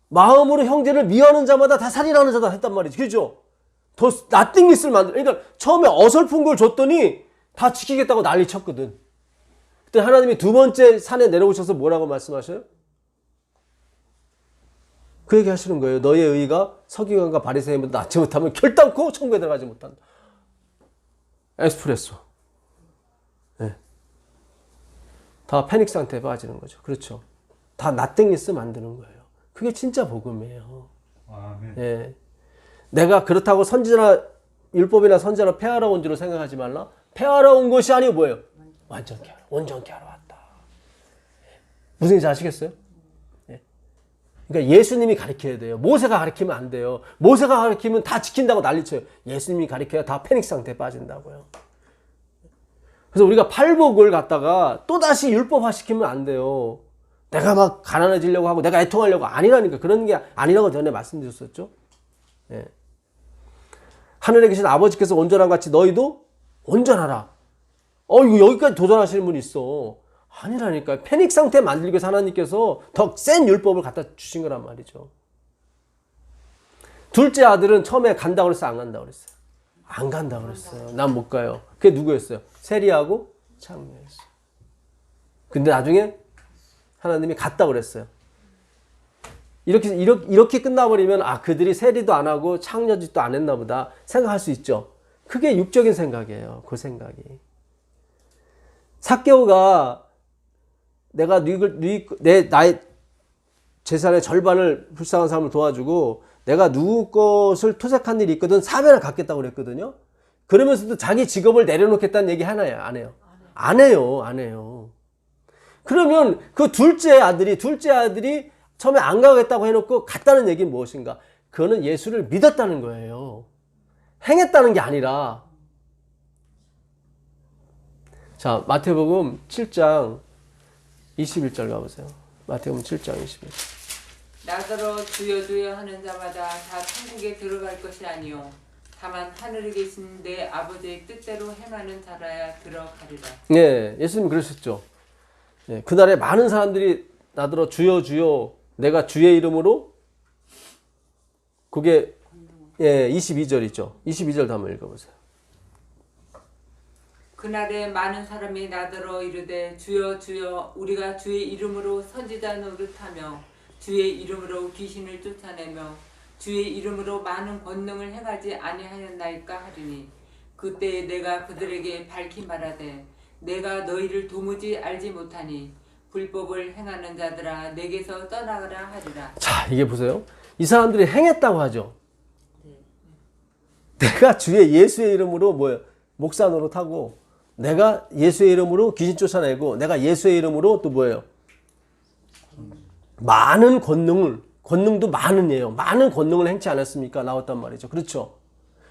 마음으로 형제를 미워하는 자마다 다 살인하는 자다 했단 말이지. 그죠? 더 나띵리스를 만들어. 그러니까 처음에 어설픈 걸 줬더니 다 지키겠다고 난리 쳤거든. 그때 하나님이 두 번째 산에 내려오셔서 뭐라고 말씀하셔요? 그 얘기 하시는 거예요. 너의 의가 서기관과 바리새인보다 낫지 못하면 결단코 천국에 들어가지 못한다. 에스프레소. 네. 다 패닉 상태에 빠지는 거죠. 그렇죠. 다 나땡리스 만드는 거예요. 그게 진짜 복음이에요. 아멘. 네. 내가 그렇다고 선지자나 율법이나 선지자나 폐하러 온 줄로 생각하지 말라. 폐하러 온 것이 아니고 뭐예요? 완전케 하러, 온전케 하러 왔다. 무슨 얘기인지 아시겠어요? 그러니까 예수님이 가르쳐야 돼요. 모세가 가르치면 안 돼요. 모세가 가르치면 다 지킨다고 난리쳐요. 예수님이 가르쳐야 다 패닉 상태에 빠진다고요. 그래서 우리가 팔복을 갖다가 또다시 율법화 시키면 안 돼요. 내가 막 가난해지려고 하고 내가 애통하려고 아니라니까. 그런 게 아니라고 전에 말씀드렸었죠. 예. 하늘에 계신 아버지께서 온전한 같이 너희도 온전하라. 이거 여기까지 도전하시는 분이 있어. 아니라니까. 패닉 상태 만들기 위해서 하나님께서 더 센 율법을 갖다 주신 거란 말이죠. 둘째 아들은 처음에 간다고 그랬어요? 안 간다고 그랬어요? 안 간다고 그랬어요. 난 못 가요. 그게 누구였어요? 세리하고 창녀였어요. 근데 나중에 하나님이 갔다고 그랬어요. 이렇게 끝나버리면 그들이 세리도 안 하고 창녀짓도 안 했나 보다 생각할 수 있죠. 그게 육적인 생각이에요. 그 생각이. 삭개오가 내가 나의 재산의 절반을 불쌍한 사람을 도와주고 내가 누구 것을 토색한 일이 있거든 사면을 갖겠다고 그랬거든요. 그러면서도 자기 직업을 내려놓겠다는 얘기 하나요? 안 해요? 안 해요. 그러면 그 둘째 아들이 처음에 안 가겠다고 해놓고 갔다는 얘기는 무엇인가? 그거는 예수를 믿었다는 거예요. 행했다는 게 아니라. 자, 마태복음 7장 21절 가보세요. 마태복음 7장 21절. 나더러 주여 주여 하는 자마다 다 천국에 들어갈 것이 아니요 다만 하늘에 계신 내 아버지의 뜻대로 행하는 자라야 들어가리라. 네, 예수님 그러셨죠. 네, 그날에 많은 사람들이 나더러 주여 주여 내가 주의 이름으로 그게 22절이죠. 22절 한번 읽어보세요. 그날에 많은 사람이 나더러 이르되 주여 주여 우리가 주의 이름으로 선지자 노릇하며 주의 이름으로 귀신을 쫓아내며 주의 이름으로 많은 권능을 행하지 아니하였나이까 하리니 그때 내가 그들에게 밝히 말하되 내가 너희를 도무지 알지 못하니 불법을 행하는 자들아 내게서 떠나가라 하리라. 자, 이게 보세요. 이 사람들이 행했다고 하죠. 내가 주의 예수의 이름으로 뭐예요? 목사 노릇하고, 내가 예수의 이름으로 귀신 쫓아내고, 내가 예수의 이름으로 또 뭐예요? 많은 권능도 많은이에요. 많은 권능을 행치 않았습니까? 나왔단 말이죠. 그렇죠?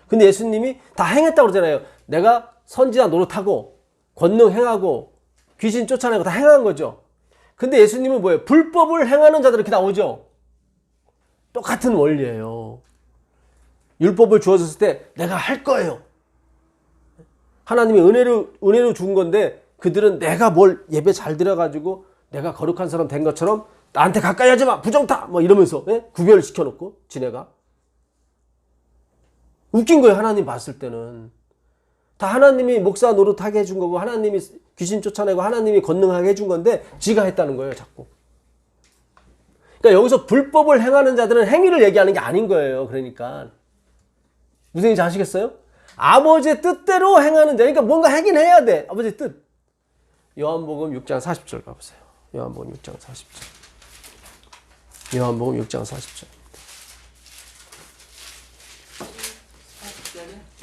근데 예수님이 다 행했다고 그러잖아요. 내가 선지자 노릇하고, 권능 행하고, 귀신 쫓아내고 다 행한 거죠. 근데 예수님은 뭐예요? 불법을 행하는 자들 이렇게 나오죠. 똑같은 원리예요. 율법을 주어졌을 때 내가 할 거예요. 하나님이 은혜로 준 건데 그들은 내가 뭘 예배 잘 드려가지고 내가 거룩한 사람 된 것처럼 나한테 가까이 하지 마, 부정타 뭐 이러면서 구별을 시켜놓고 지네가 웃긴 거예요. 하나님 봤을 때는 다 하나님이 목사 노릇하게 해준 거고, 하나님이 귀신 쫓아내고, 하나님이 권능하게 해준 건데 지가 했다는 거예요. 자꾸. 그러니까 여기서 불법을 행하는 자들은 행위를 얘기하는 게 아닌 거예요. 그러니까 무슨 얘기인지 아시겠어요? 아버지의 뜻대로 행하는 자. 그러니까 뭔가 하긴 해야 돼. 아버지의 뜻. 요한복음 6장 40절 가보세요. 요한복음 6장 40절. 요한복음 6장 40절.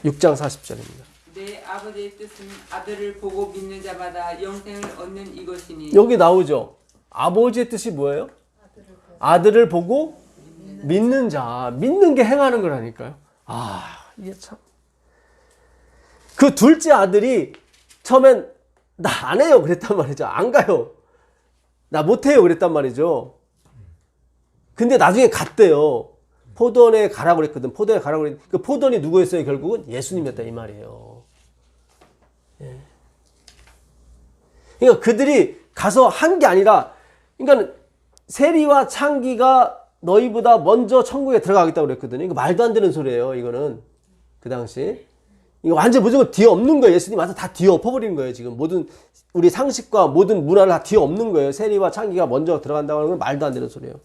6장 40절입니다. 내 아버지의 뜻은 아들을 보고 믿는 자마다 영생을 얻는 이것이니. 여기 나오죠. 아버지의 뜻이 뭐예요? 아들을 보고 믿는 자. 믿는 게 행하는 거라니까요. 이게 참. 그 둘째 아들이 처음엔 나 안 해요 그랬단 말이죠. 안 가요. 나 못해요 그랬단 말이죠. 근데 나중에 갔대요. 포도원에 가라고 그랬거든. 포도원에 가라고 그랬는데 그 포도원이 누구였어요? 결국은 예수님이었다 이 말이에요. 예. 그러니까 그들이 가서 한 게 아니라, 그러니까 세리와 창기가 너희보다 먼저 천국에 들어가겠다고 그랬거든요. 이거 말도 안 되는 소리예요. 이거는 그 당시 이거 완전 무조건 뒤에 없는 거예요. 예수님 와서 다 뒤에 엎어버리는 거예요. 지금 모든 우리 상식과 모든 문화를 다 뒤에 없는 거예요. 세리와 창기가 먼저 들어간다고 하는 건 말도 안 되는 소리예요.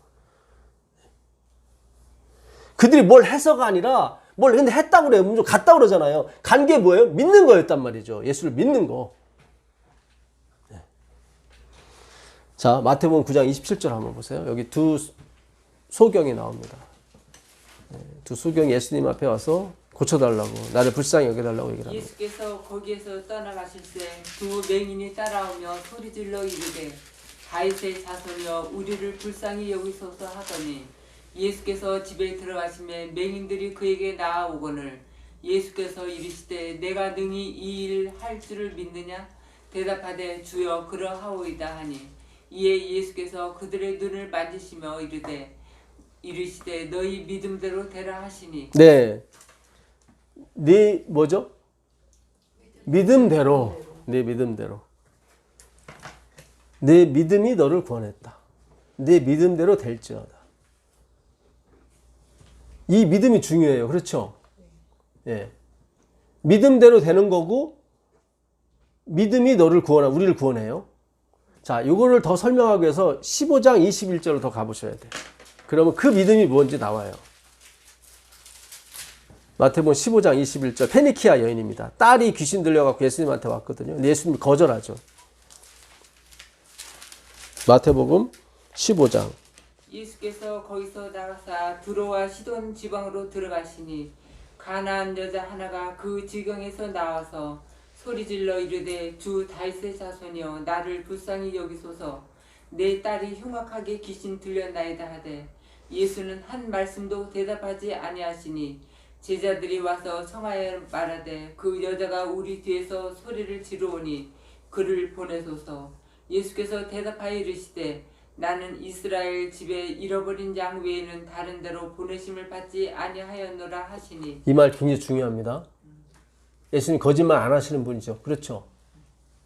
그들이 뭘 해서가 아니라 뭘 근데 했다고 그래요. 먼저 갔다고 그러잖아요. 간 게 뭐예요? 믿는 거였단 말이죠. 예수를 믿는 거. 네. 자, 마태복음 9장 27절 한번 보세요. 여기 두 소경이 나옵니다. 네, 두 소경이 예수님 앞에 와서 고쳐달라고, 나를 불쌍히 여겨달라고 얘기를 합니다. 예수께서 거기에서 떠나가실 때 두 맹인이 따라오며 소리질러 이르되 다윗의 자손이여 우리를 불쌍히 여기소서 하더니 예수께서 집에 들어가시매 맹인들이 그에게 나아오거늘 예수께서 이르시되 내가 능히 이 일 할 줄을 믿느냐 대답하되 주여 그러하오이다 하니 이에 예수께서 그들의 눈을 만지시며 이르시되 너희 믿음대로 되라 하시니. 네. 네 뭐죠? 믿음대로. 네 믿음대로. 네 믿음이 너를 구원했다. 네 믿음대로 될지어다. 이 믿음이 중요해요. 그렇죠? 예. 믿음대로 되는 거고, 믿음이 너를 우리를 구원해요. 자, 요거를 더 설명하기 위해서 15장 21절로 더 가보셔야 돼요. 그러면 그 믿음이 뭔지 나와요. 마태복음 15장 21절, 페니키아 여인입니다. 딸이 귀신 들려갖고 예수님한테 왔거든요. 근데 예수님이 거절하죠. 마태복음 15장. 예수께서 거기서 나가사 두로와 시돈 지방으로 들어가시니 가나안 여자 하나가 그 지경에서 나와서 소리질러 이르되 주 다윗의 자손이여 나를 불쌍히 여기소서 내 딸이 흉악하게 귀신 들렸나이다 하되 예수는 한 말씀도 대답하지 아니하시니 제자들이 와서 청하여 말하되 그 여자가 우리 뒤에서 소리를 지르오니 그를 보내소서. 예수께서 대답하여 이르시되 나는 이스라엘 집에 잃어버린 양 외에는 다른 데로 보내심을 받지 아니하였노라 하시니. 이 말 굉장히 중요합니다. 예수님 거짓말 안 하시는 분이죠. 그렇죠?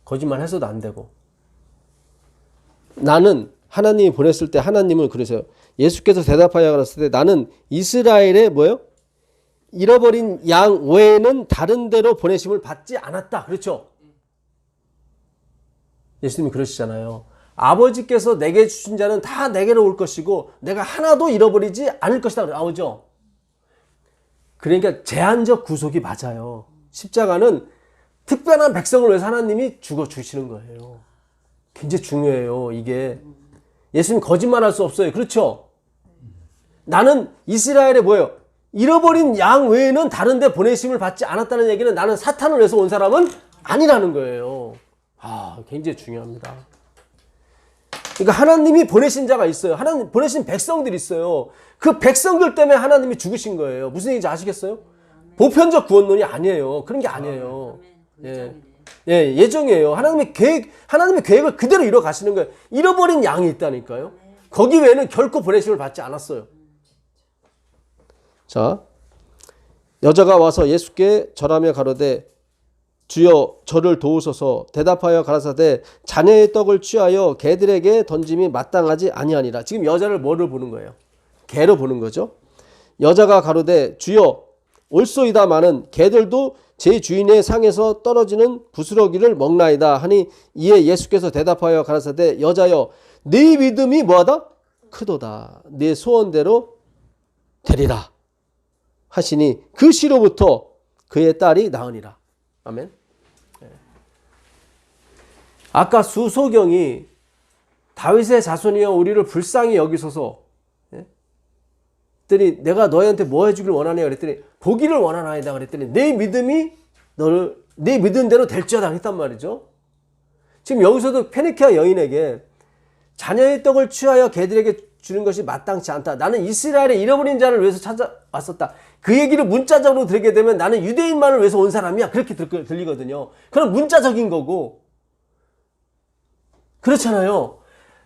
거짓말 해서도 안 되고. 나는 하나님이 보냈을 때 하나님은 그러세요. 예수께서 대답하여 가라사대 나는 이스라엘의 뭐요? 잃어버린 양 외에는 다른 데로 보내심을 받지 않았다. 그렇죠? 예수님이 그러시잖아요. 아버지께서 내게 주신 자는 다 내게로 올 것이고 내가 하나도 잃어버리지 않을 것이다. 나오죠? 그러니까 제한적 구속이 맞아요. 십자가는 특별한 백성을 위해서 하나님이 죽어주시는 거예요. 굉장히 중요해요. 이게 예수님 거짓말할 수 없어요. 그렇죠? 나는 이스라엘의 뭐예요? 잃어버린 양 외에는 다른 데 보내심을 받지 않았다는 얘기는 나는 사탄을 위해서 온 사람은 아니라는 거예요. 굉장히 중요합니다. 그러니까 하나님이 보내신 자가 있어요. 하나님 보내신 백성들이 있어요. 그 백성들 때문에 하나님이 죽으신 거예요. 무슨 얘기인지 아시겠어요? 보편적 구원론이 아니에요. 그런 게 아니에요. 예정이에요. 하나님의 계획을 그대로 이뤄 가시는 거예요. 잃어버린 양이 있다니까요. 거기 외에는 결코 보내심을 받지 않았어요. 자, 여자가 와서 예수께 절하며 가로되 주여 저를 도우소서. 대답하여 가라사대 자녀의 떡을 취하여 개들에게 던짐이 마땅하지 아니하니라. 지금 여자를 뭐를 보는 거예요? 개로 보는 거죠. 여자가 가로되 주여 옳소이다마는 개들도 제 주인의 상에서 떨어지는 부스러기를 먹나이다 하니 이에 예수께서 대답하여 가라사대 여자여 네 믿음이 뭐하다? 크도다. 네 소원대로 되리라 하시니 그 시로부터 그의 딸이 나으니라. 아멘. 아까 수소경이 다윗의 자손이여 우리를 불쌍히 여기소서 그랬더니 내가 너희한테 뭐 해주길 원하냐 그랬더니 보기를 원하나이다 그랬더니 내 믿음이 너를 내 믿음대로 될지어다 했단 말이죠. 지금 여기서도 페니키아 여인에게 자녀의 떡을 취하여 개들에게 주는 것이 마땅치 않다. 나는 이스라엘의 잃어버린 자를 위해서 찾아왔었다. 그 얘기를 문자적으로 들게 되면 나는 유대인만을 위해서 온 사람이야. 그렇게 들리거든요. 그럼 문자적인 거고. 그렇잖아요.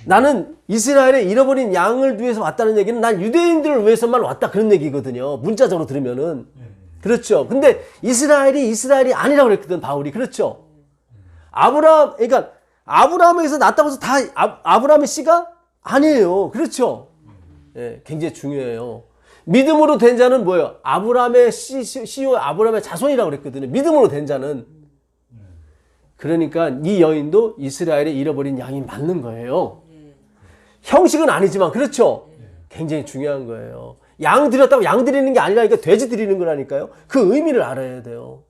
나는 이스라엘의 잃어버린 양을 위해서 왔다는 얘기는 난 유대인들을 위해서만 왔다. 그런 얘기거든요. 문자적으로 들으면은. 그렇죠. 근데 이스라엘이 아니라고 그랬거든, 바울이. 그렇죠. 그러니까 아브라함에서 났다고 해서 다 아브라함의 씨가 아니에요. 그렇죠. 굉장히 중요해요. 믿음으로 된 자는 뭐예요? 아브라함의 씨요 아브라함의 자손이라고 그랬거든요. 믿음으로 된 자는. 그러니까 이 여인도 이스라엘의 잃어버린 양이 맞는 거예요. 형식은 아니지만 그렇죠. 굉장히 중요한 거예요. 양 드렸다고 양 드리는 게 아니라니까 돼지 드리는 거라니까요. 그 의미를 알아야 돼요.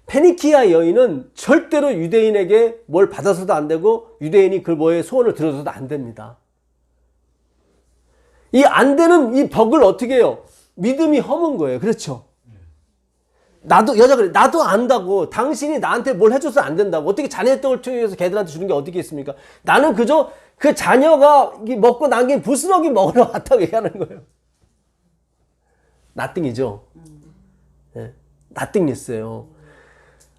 페니키아 여인은 절대로 유대인에게 뭘 받아서도 안 되고 유대인이 그 뭐에 소원을 들어줘도 안 됩니다. 이 안 되는 이 벽을 어떻게 해요? 믿음이 허문 거예요. 그렇죠? 여자 그래. 나도 안다고. 당신이 나한테 뭘 해줘서 안 된다고. 어떻게 자녀의 떡을 통해서 걔들한테 주는 게 어떻게 있습니까? 나는 그저 그 자녀가 먹고 남긴 부스러기 먹으러 왔다고 얘기하는 거예요. 나띵이죠. 나띵했어요.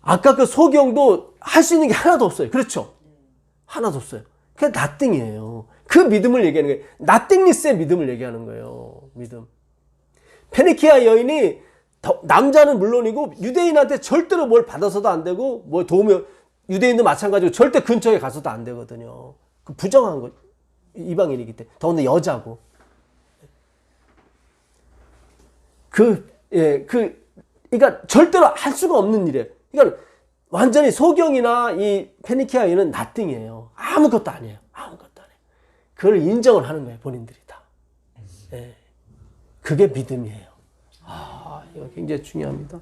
아까 그 소경도 할 수 있는 게 하나도 없어요. 그렇죠? 하나도 없어요. 그게 나띵이에요. 그 믿음을 얘기하는 거예요. 나띵리스의 믿음을 얘기하는 거예요. 믿음. 페니키아 여인이 남자는 물론이고 유대인한테 절대로 뭘 받아서도 안 되고 뭐 도우면 유대인도 마찬가지로 절대 근처에 가서도 안 되거든요. 그 부정한 거 이방인이기 때문에 더군다나 여자고 그러니까 절대로 할 수가 없는 일이에요. 그러니까 완전히 소경이나 이 페니키아 여인은 나띵이에요. 아무것도 아니에요. 아무것도 아니에요. 그걸 인정을 하는 거예요. 본인들이 다. 그게 믿음이에요. 이거 굉장히 중요합니다.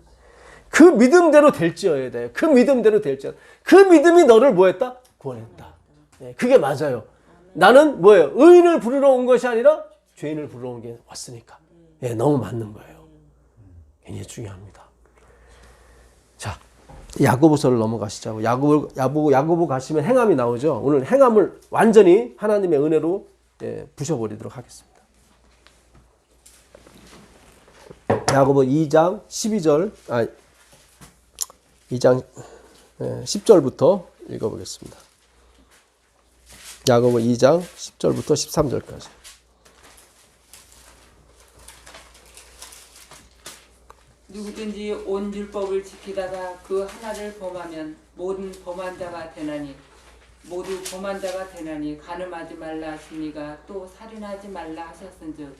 그 믿음대로 될지어야 돼요. 그 믿음대로 될지어야 돼요. 그 믿음이 너를 뭐 했다? 구원했다. 그게 맞아요. 나는 뭐예요? 의인을 부르러 온 것이 아니라 죄인을 부르러 온 게 왔으니까. 너무 맞는 거예요. 굉장히 중요합니다. 자, 야고보서를 넘어가시자고. 야고보 가시면 행함이 나오죠. 오늘 행함을 완전히 하나님의 은혜로 부셔버리도록 하겠습니다. 야고보 2장 12절, 2장 10절부터 읽어보겠습니다. 야고보 2장 10절부터 13절까지. 누구든지 온 율법을 지키다가 그 하나를 범하면 모든 범한 자가 되나니 모두 범한 자가 되나니 간음하지 말라 하시니가 또 살인하지 말라 하셨은즉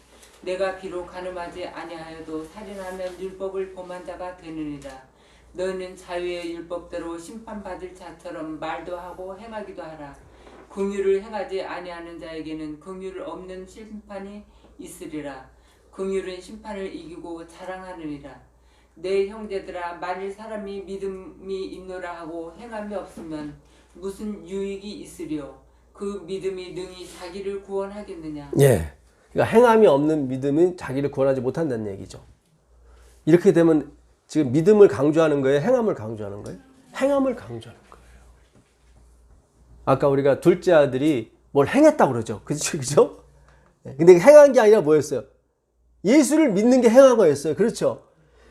내가 비록 간음하지 아니하여도 살인하면 율법을 범한 자가 되느니라. 너는 자유의 율법대로 심판받을 자처럼 말도 하고 행하기도 하라. 긍휼을 행하지 아니하는 자에게는 긍휼 없는 심판이 있으리라. 긍휼은 심판을 이기고 자랑하느니라. 내 형제들아 만일 사람이 믿음이 있노라 하고 행함이 없으면 무슨 유익이 있으리요? 그 믿음이 능히 자기를 구원하겠느냐? 그러니까 행함이 없는 믿음은 자기를 구원하지 못한다는 얘기죠. 이렇게 되면 지금 믿음을 강조하는 거예요? 행함을 강조하는 거예요? 행함을 강조하는 거예요. 아까 우리가 둘째 아들이 뭘 행했다고 그러죠. 그죠? 근데 행한 게 아니라 뭐였어요? 예수를 믿는 게 행한 거였어요. 그렇죠?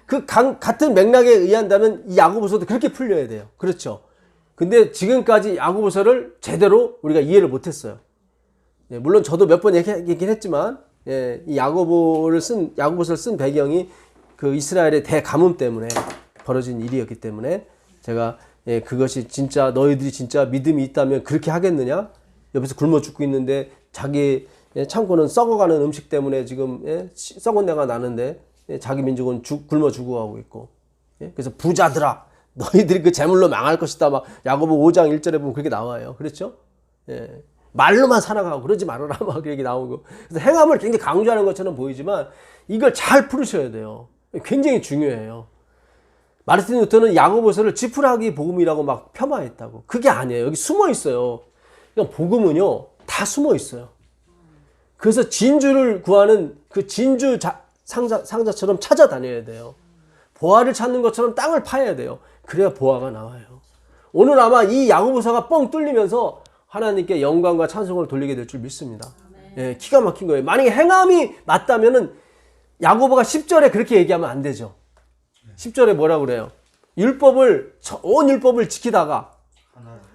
그 같은 맥락에 의한다면 이 야고보서도 그렇게 풀려야 돼요. 그렇죠? 근데 지금까지 야고보서를 제대로 우리가 이해를 못했어요. 물론 저도 몇 번 얘기를 했지만, 이 야고보서를 쓴 배경이 그 이스라엘의 대가뭄 때문에 벌어진 일이었기 때문에 제가 그것이 진짜 너희들이 진짜 믿음이 있다면 그렇게 하겠느냐? 옆에서 굶어 죽고 있는데 자기 창고는 썩어가는 음식 때문에 지금 썩은 내가 나는데 자기 민족은 굶어 죽어가고 있고, 그래서 부자들아 너희들이 그 재물로 망할 것이다 막 야고보 5장 1절에 보면 그렇게 나와요. 그렇죠? 말로만 살아가고 그러지 말아라 막 그렇게 나오고, 그래서 행함을 굉장히 강조하는 것처럼 보이지만 이걸 잘 풀으셔야 돼요. 굉장히 중요해요. 마르틴 루터는 야고보서를 지푸라기 복음이라고 막 폄하했다고. 그게 아니에요. 여기 숨어 있어요. 그러니까 복음은요 다 숨어 있어요. 그래서 진주를 구하는 그 진주 상자처럼 찾아다녀야 돼요. 보화를 찾는 것처럼 땅을 파야 돼요. 그래야 보화가 나와요. 오늘 아마 이 야고보서가 뻥 뚫리면서 하나님께 영광과 찬송을 돌리게 될 줄 믿습니다. 기가 막힌 거예요. 만약에 행함이 맞다면은 야고보가 10절에 그렇게 얘기하면 안 되죠. 10절에 뭐라고 그래요? 온 율법을 지키다가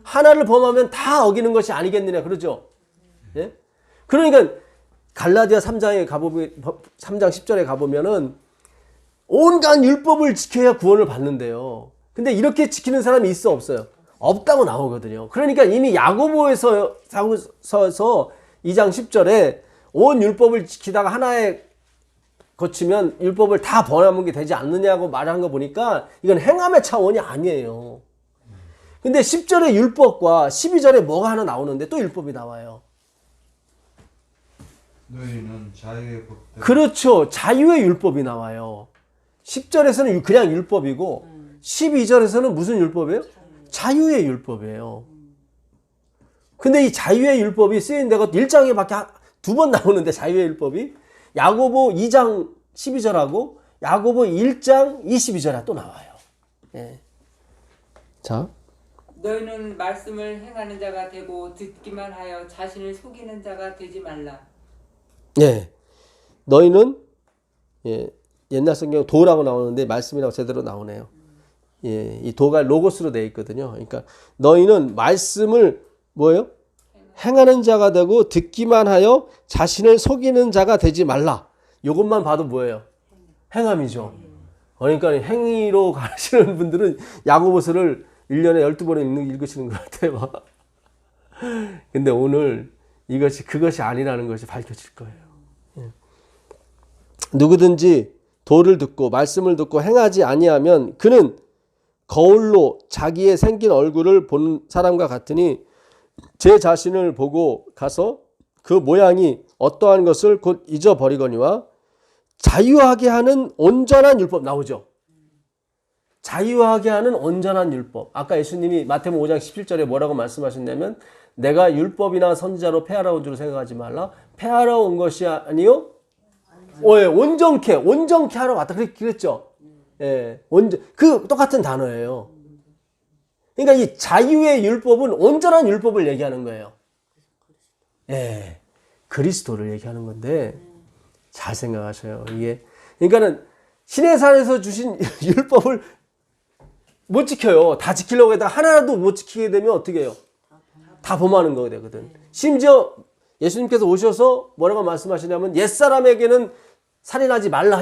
하나를 범하면 다 어기는 것이 아니겠느냐 그러죠. 그러니까 갈라디아 3장 10절에 가보면은 온갖 율법을 지켜야 구원을 받는데요. 근데 이렇게 지키는 사람이 있어 없어요? 없다고 나오거든요. 그러니까 이미 야고보에서 2장 10절에 온 율법을 지키다가 하나에 거치면 율법을 다 범하는 게 되지 않느냐고 말한 거 보니까 이건 행함의 차원이 아니에요. 근데 10절에 율법과 12절에 뭐가 하나 나오는데 또 율법이 나와요. 너희는 자유의 법 때문에. 그렇죠. 자유의 율법이 나와요. 10절에서는 그냥 율법이고 12절에서는 무슨 율법이에요? 자유의 율법이에요. 근데 이 자유의 율법이 쓰인 데가 1장에 밖에 2번 나오는데 자유의 율법이 야고보 2장 12절하고 야고보 1장 22절에 또 나와요. 자, 너희는 말씀을 행하는 자가 되고 듣기만 하여 자신을 속이는 자가 되지 말라. 너희는 옛날 성경 도라고 나오는데 말씀이라고 제대로 나오네요. 이 도가 로고스로 되어 있거든요. 그러니까 너희는 말씀을 뭐예요? 행하는 자가 되고 듣기만 하여 자신을 속이는 자가 되지 말라. 이것만 봐도 뭐예요? 행함이죠. 그러니까 행위로 가시는 분들은 야고보서를 1년에 12번 읽으시는 것 같아요. 근데 오늘 그것이 아니라는 것이 밝혀질 거예요. 누구든지 도를 듣고 말씀을 듣고 행하지 아니하면 그는 거울로 자기의 생긴 얼굴을 본 사람과 같으니 제 자신을 보고 가서 그 모양이 어떠한 것을 곧 잊어버리거니와 자유하게 하는 온전한 율법 나오죠. 자유하게 하는 온전한 율법. 아까 예수님이 마태복음 5장 17절에 뭐라고 말씀하셨냐면 내가 율법이나 선지자로 폐하러 온 줄 생각하지 말라. 폐하러 온 것이 아니요. 온전케 하러 왔다. 그랬죠. 그 똑같은 단어예요. 그러니까 이 자유의 율법은 온전한 율법을 얘기하는 거예요. 그리스도를 얘기하는 건데 잘 생각하셔요. 이게 그러니까는 신의 산에서 주신 율법을 못 지켜요. 다 지키려고 해도 하나라도 못 지키게 되면 어떻게 해요? 다 범하는 거 되거든. 심지어 예수님께서 오셔서 뭐라고 말씀하시냐면 옛사람에게는 살인하지 말라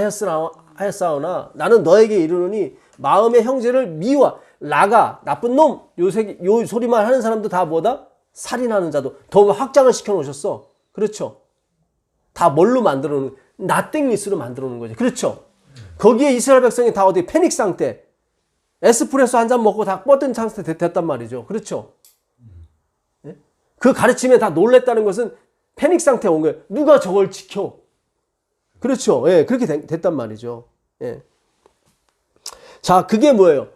하였사오나 나는 너에게 이르노니 마음의 형제를 미워 라가 나쁜 놈 요 소리만 하는 사람도 다 뭐다? 살인하는 자도 더 확장을 시켜 놓으셨어. 그렇죠? 다 뭘로 만들어 놓은 나땡리스로 만들어 놓은 거죠. 그렇죠? 거기에 이스라엘 백성이 다 어디 패닉 상태 에스프레소 한 잔 먹고 다 뻗은 상태 됐단 말이죠. 그렇죠? 그 가르침에 다 놀랬다는 것은 패닉 상태에 온 거예요. 누가 저걸 지켜? 그렇죠. 그렇게 됐단 말이죠. 자, 그게 뭐예요?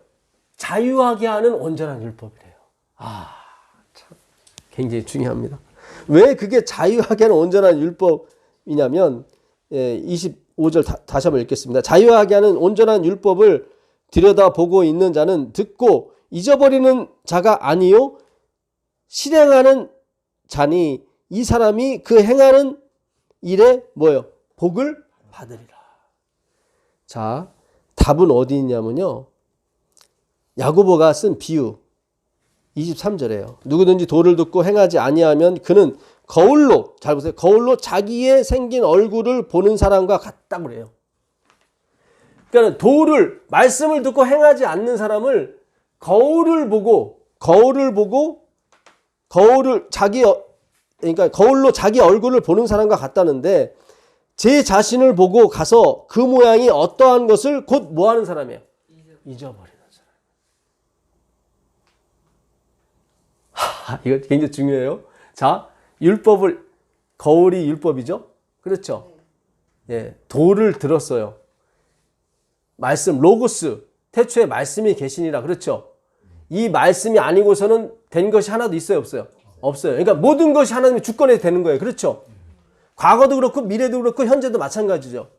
자유하게 하는 온전한 율법이래요. 참 굉장히 중요합니다. 왜 그게 자유하게 하는 온전한 율법 율법이냐면 25절 다시 한번 읽겠습니다. 자유하게 하는 온전한 율법을 들여다보고 있는 자는 듣고 잊어버리는 자가 아니요 실행하는 자니 이 사람이 그 행하는 일에 뭐예요? 복을 받으리라. 자, 답은 어디 있냐면요. 야고보가 쓴 비유 23절에요. 누구든지 도를 듣고 행하지 아니하면 그는 거울로, 잘 보세요. 거울로 자기의 생긴 얼굴을 보는 사람과 같다고 그래요. 그러니까 도를, 말씀을 듣고 행하지 않는 사람을 그러니까 거울로 자기 얼굴을 보는 사람과 같다는데 제 자신을 보고 가서 그 모양이 어떠한 것을 곧 뭐 하는 사람이에요? 잊어버리는 사람. 이거 굉장히 중요해요. 자, 거울이 율법이죠? 그렇죠? 예, 도를 들었어요. 말씀, 로고스, 태초에 말씀이 계시니라. 그렇죠? 이 말씀이 아니고서는 된 것이 하나도 있어요? 없어요? 없어요. 그러니까 모든 것이 하나님의 주권에 되는 거예요. 그렇죠? 과거도 그렇고 미래도 그렇고 현재도 마찬가지죠.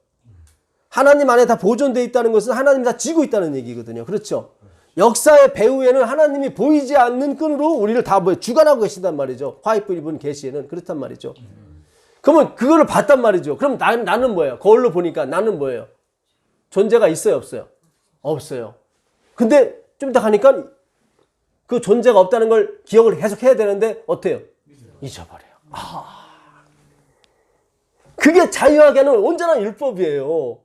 하나님 안에 다 보존되어 있다는 것은 하나님이 다 쥐고 있다는 얘기거든요. 그렇죠? 역사의 배후에는 하나님이 보이지 않는 끈으로 우리를 다 주관하고 계신단 말이죠. 화이트 리본 계시에는 그렇단 말이죠. 그러면 그거를 봤단 말이죠. 그럼 나는 뭐예요? 거울로 보니까 나는 뭐예요? 존재가 있어요? 없어요? 없어요. 근데 좀 이따 가니까 그 존재가 없다는 걸 기억을 계속 해야 되는데 어때요? 잊어버려요. 그게 자유하게 하는 온전한 율법이에요.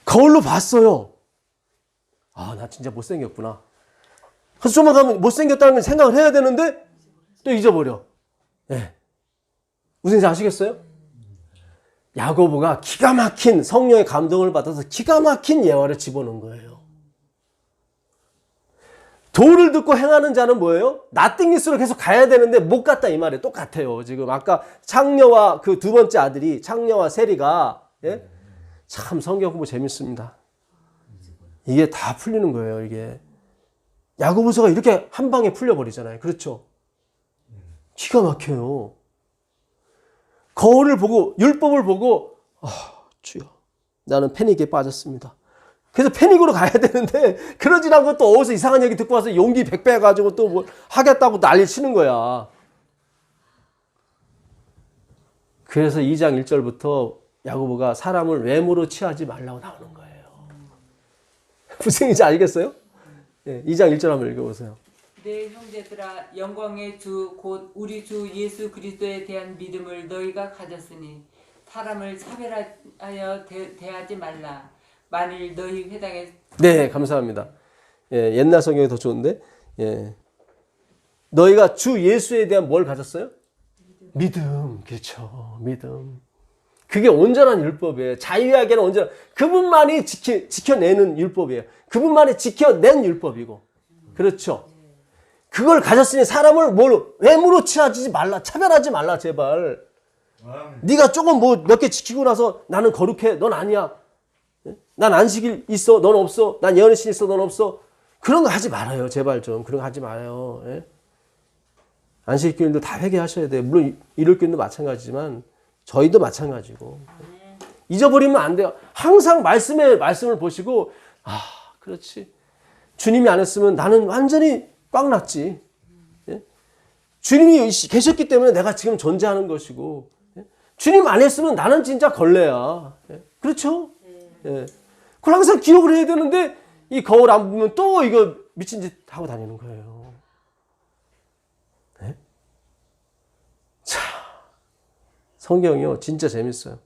거울로 봤어요. 나 진짜 못생겼구나. 그래서 좀만 가면 못생겼다는 생각을 해야 되는데 또 잊어버려. 예. 무슨 지 아시겠어요? 야고보가 기가 막힌 성령의 감동을 받아서 기가 막힌 예화를 집어넣은 거예요. 도를 듣고 행하는 자는 뭐예요? 나띵리스로 계속 가야 되는데 못 갔다 이 말이에요. 똑같아요. 지금 아까 창녀와 그 두 번째 아들이 창녀와 세리가 예? 참 성경 공부 재밌습니다. 이게 다 풀리는 거예요. 이게 야고보서가 이렇게 한 방에 풀려버리잖아요. 그렇죠? 기가 막혀요. 거울을 보고 율법을 보고 주여 나는 패닉에 빠졌습니다. 그래서 패닉으로 가야 되는데 그러지 않고 또 어디서 이상한 얘기 듣고 와서 용기 100배 해가지고 또 뭐 하겠다고 난리 치는 거야. 그래서 2장 1절부터 야고보가 사람을 외모로 취하지 말라고 나오는 거예요. 무슨 얘기인지 알겠어요? 네, 2장 1절 한번 읽어보세요. 내 형제들아 영광의 주 곧 우리 주 예수 그리스도에 대한 믿음을 너희가 가졌으니 사람을 차별하여 대하지 말라. 만일 너희 회당에 네, 감사합니다. 예, 옛날 성경이 더 좋은데 예. 너희가 주 예수에 대한 뭘 가졌어요? 믿음. 그렇죠. 믿음. 그게 온전한 율법이에요. 자유하게는 온전한 그분만이 지켜내는 율법이에요. 그분만이 지켜낸 율법이고 그렇죠. 그걸 가졌으니 사람을 외모로 취하지 말라. 차별하지 말라 제발. 네가 조금 몇 개 지키고 나서 나는 거룩해. 넌 아니야. 난 안식일 있어. 넌 없어. 난 예언의 있어. 넌 없어. 그런 거 하지 말아요. 제발 좀. 그런 거 하지 마요. 예? 안식일도 다 회개하셔야 돼요. 물론 일요일도 마찬가지지만 저희도 마찬가지고. 잊어버리면 안 돼요. 항상 말씀을 보시고 그렇지. 주님이 안 했으면 나는 완전히 꽉 났지. 예? 주님이 계셨기 때문에 내가 지금 존재하는 것이고 예? 주님 안 했으면 나는 진짜 걸레야. 예? 그렇죠? 예. 그걸 항상 기억을 해야 되는데 이 거울 안 보면 또 이거 미친 짓 하고 다니는 거예요. 네? 자, 성경이요 진짜 재밌어요.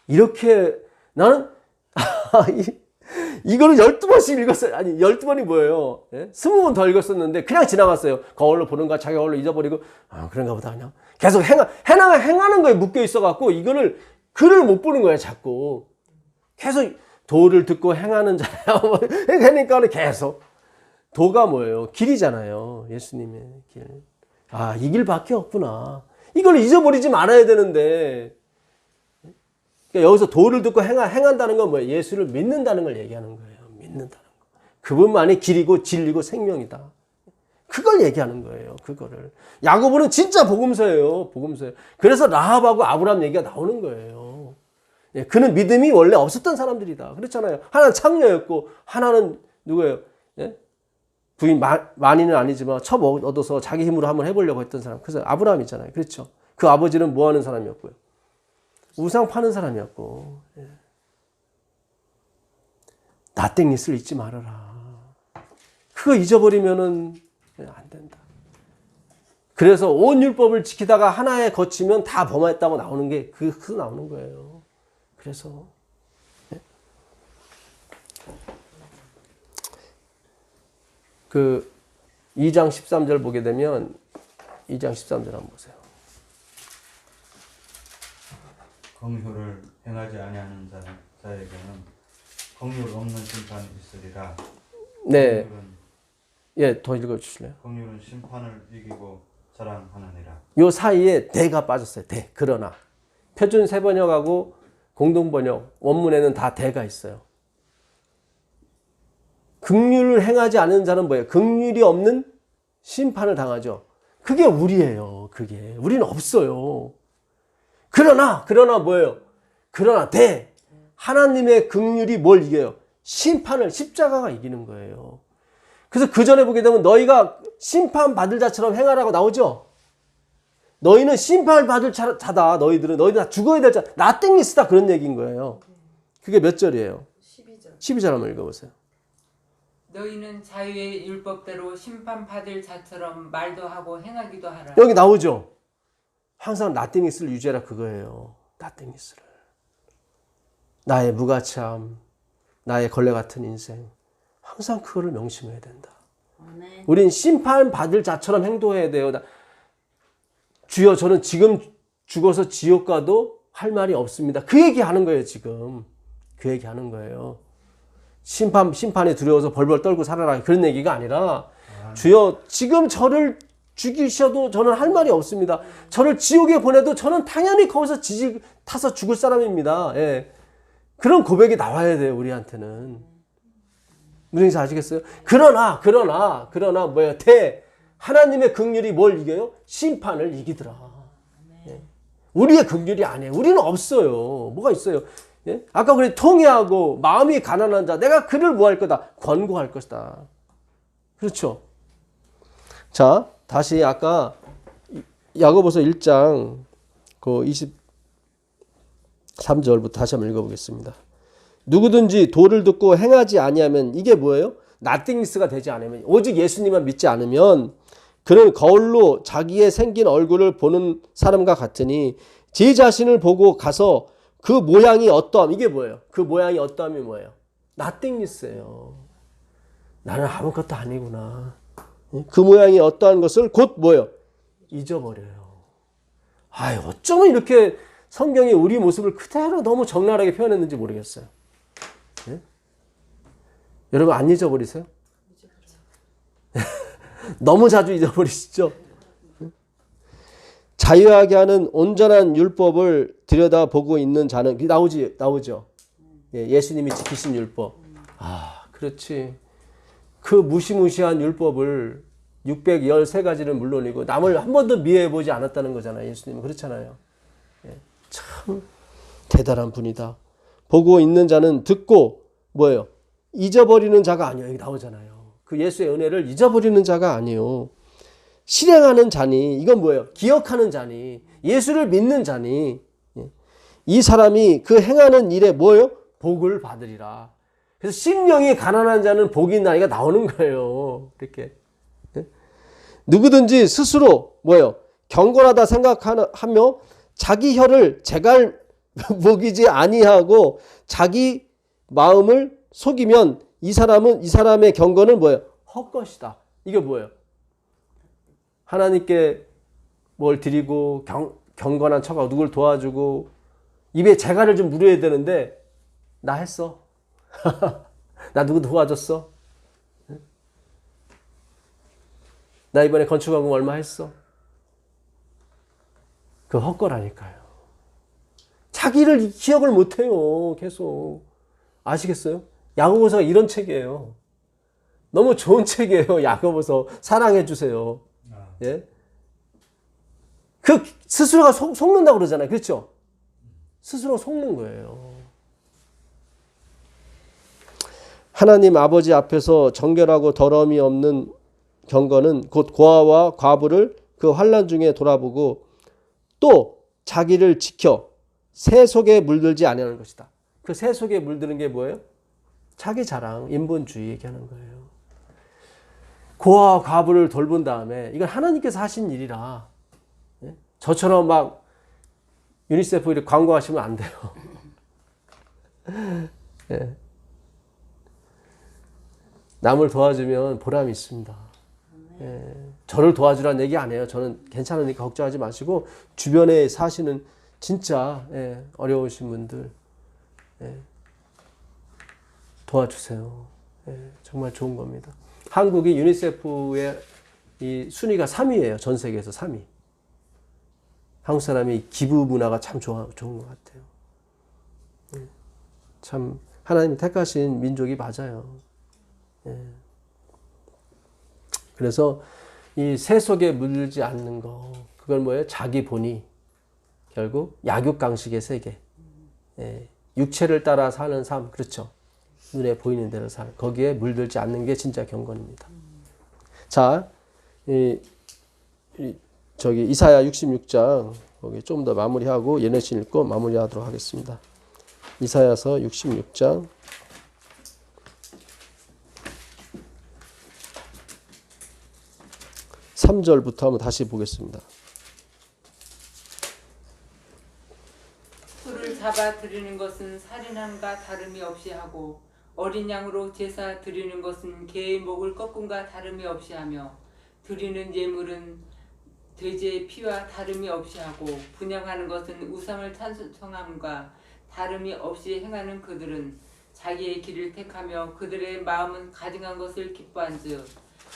이렇게 나는 이거를 12번씩 읽었어요. 아니 12번이 뭐예요? 예? 20번 더 읽었었는데 그냥 지나갔어요. 거울로 보는 거 자기 거울로 잊어버리고 그런가 보다 그냥 계속 행하는 거에 묶여 있어갖고 이거를 글을 못 보는 거예요. 자꾸 계속 도를 듣고 행하는 자야. 그러니까 계속 도가 뭐예요? 길이잖아요. 예수님의 길. 이 길밖에 없구나. 이걸 잊어버리지 말아야 되는데 그러니까 여기서 도를 듣고 행한다는 건 뭐예요? 예수를 믿는다는 걸 얘기하는 거예요. 믿는다는 거. 그분만이 길이고 진리고 생명이다. 그걸 얘기하는 거예요. 그거를. 야고보는 진짜 복음서예요. 복음서예요. 그래서 라합하고 아브라함 얘기가 나오는 거예요. 예, 그는 믿음이 원래 없었던 사람들이다. 그렇잖아요. 하나는 창녀였고 하나는 누구예요? 예? 부인 많이는 아니지만 첩 얻어서 자기 힘으로 한번 해보려고 했던 사람. 그래서 아브라함이잖아요. 그렇죠. 그 아버지는 뭐 하는 사람이었고요? 우상 파는 사람이었고. 예. 나땡니스를 잊지 말아라. 그거 잊어버리면은 안 된다. 그래서 온 율법을 지키다가 하나에 거치면 다 범했다고 나오는 게 그거 나오는 거예요. 그래서 그 2장 13절 보게 되면 2장 13절 한번 보세요. 긍휼을 행하지 아니하는 자에게는 긍휼 없는 심판이 있으리라. 네. 긍휼은, 예, 더 읽어 주실래요? 긍휼은 심판을 이기고 자랑하느니라. 요 사이에 대가 빠졌어요. 대. 그러나 표준 세번역하고 공동번역 원문에는 다 대가 있어요. 긍휼을 행하지 않는 자는 뭐예요? 긍휼이 없는 심판을 당하죠. 그게 우리예요. 그게 우리는 없어요. 그러나 뭐예요? 그러나 하나님의 긍휼이 뭘 이겨요? 심판을 십자가가 이기는 거예요. 그래서 그 전에 보게 되면 너희가 심판받을 자처럼 행하라고 나오죠. 너희는 심판받을 자다. 너희들은 다 죽어야 될 자. 나땡니스다. 그런 얘기인 거예요. 그게 몇 절이에요? 12절 한번 읽어보세요. 너희는 자유의 율법대로 심판받을 자처럼 말도 하고 행하기도 하라. 여기 나오죠. 항상 나땡니스를 유지하라 그거예요. 나땡니스를. 나의 무가치함, 나의 걸레 같은 인생. 항상 그거를 명심해야 된다. 우린 심판받을 자처럼 행동해야 돼요. 주여 저는 지금 죽어서 지옥 가도 할 말이 없습니다. 그 얘기하는 거예요. 지금. 그 얘기하는 거예요. 심판에 두려워서 벌벌 떨고 살아라 그런 얘기가 아니라 주여 지금 저를 죽이셔도 저는 할 말이 없습니다. 저를 지옥에 보내도 저는 당연히 거기서 지지 타서 죽을 사람입니다. 예. 그런 고백이 나와야 돼요. 우리한테는. 무슨 얘기인지 아시겠어요? 그러나 뭐예요? 하나님의 긍휼이 뭘 이겨요? 심판을 이기더라. 예. 우리의 긍휼이 아니에요. 우리는 없어요. 뭐가 있어요? 예? 아까 그래 통회하고 마음이 가난한 자 내가 그를 뭐 할 거다? 권고할 것이다. 그렇죠? 자 다시 아까 야고보서 1장 그 23절부터 다시 한번 읽어보겠습니다. 누구든지 도를 듣고 행하지 아니하면 이게 뭐예요? 나띵니스가 되지 않으면 오직 예수님만 믿지 않으면 그는 거울로 자기의 생긴 얼굴을 보는 사람과 같으니 제 자신을 보고 가서 그 모양이 어떠함 이게 뭐예요? 그 모양이 어떠함이 뭐예요? 나띵니스예요. 나는 아무것도 아니구나. 그 모양이 어떠한 것을 곧 뭐예요? 잊어버려요. 아유 어쩌면 이렇게 성경이 우리 모습을 그대로 너무 적나라하게 표현했는지 모르겠어요. 네? 여러분 안 잊어버리세요? 너무 자주 잊어버리시죠? 자유하게 하는 온전한 율법을 들여다보고 있는 자는 나오죠. 예수님이 지키신 율법. 아, 그렇지. 그 무시무시한 율법을 613가지는 물론이고 남을 한 번도 미워해보지 않았다는 거잖아요. 예수님은 그렇잖아요. 참 대단한 분이다. 보고 있는 자는 듣고 뭐예요? 잊어버리는 자가 아니에요. 여기 나오잖아요. 그 예수의 은혜를 잊어버리는 자가 아니에요. 실행하는 자니 이건 뭐예요? 기억하는 자니 예수를 믿는 자니 이 사람이 그 행하는 일에 뭐예요? 복을 받으리라. 그래서 심령이 가난한 자는 복이 있나이가 나오는 거예요. 이렇게 누구든지 스스로 뭐예요? 경건하다 생각하며 자기 혀를 제갈 먹이지 아니하고 자기 마음을 속이면 이 사람의 경건은 뭐예요? 헛것이다. 이게 뭐예요? 하나님께 뭘 드리고 경건한 척하고 누굴 도와주고 입에 재갈을 좀 물어야 되는데 나 했어. 나 누구 도와줬어? 나 이번에 건축하고 얼마 했어? 그 헛거라니까요. 자기를 기억을 못해요. 계속. 아시겠어요? 야고보서가 이런 책이에요. 너무 좋은 책이에요. 야고보서 사랑해 주세요. 예? 그 스스로가 속는다고 그러잖아요. 그렇죠? 스스로가 속는 거예요. 하나님 아버지 앞에서 정결하고 더러움이 없는 경건은 곧 고아와 과부를 그 환난 중에 돌아보고 또 자기를 지켜 새 속에 물들지 아니하는 것이다. 그 새 속에 물드는 게 뭐예요? 자기 자랑, 인본주의 얘기하는 거예요. 고아와 과부를 돌본 다음에 이건 하나님께서 하신 일이라 저처럼 막 유니세프 이렇게 광고하시면 안 돼요. 예. 남을 도와주면 보람이 있습니다. 예. 저를 도와주라는 얘기 아니에요. 저는 괜찮으니까 걱정하지 마시고 주변에 사시는 진짜 어려우신 분들 도와주세요. 정말 좋은 겁니다. 한국이 유니세프의 이 순위가 3위예요. 전 세계에서 3위. 한국 사람이 기부 문화가 참 좋은 것 같아요. 참 하나님이 택하신 민족이 맞아요. 그래서 이 새 속에 물들지 않는 거, 그건 뭐예요? 자기 본이 결국 약육강식의 세계, 육체를 따라 사는 삶, 그렇죠? 눈에 보이는 대로 거기에 물들지 않는 게 진짜 경건입니다. 자, 이사야 66장 거기 좀 더 마무리하고 예내신 읽고 마무리하도록 하겠습니다. 이사야서 66장 3절부터 한번 다시 보겠습니다. 소를 잡아 드리는 것은 살인함과 다름이 없이 하고 어린 양으로 제사 드리는 것은 개의 목을 꺾음과 다름이 없이 하며 드리는 예물은 돼지의 피와 다름이 없이 하고 분향하는 것은 우상을 찬송함과 다름이 없이 행하는 그들은 자기의 길을 택하며 그들의 마음은 가증한 것을 기뻐한즉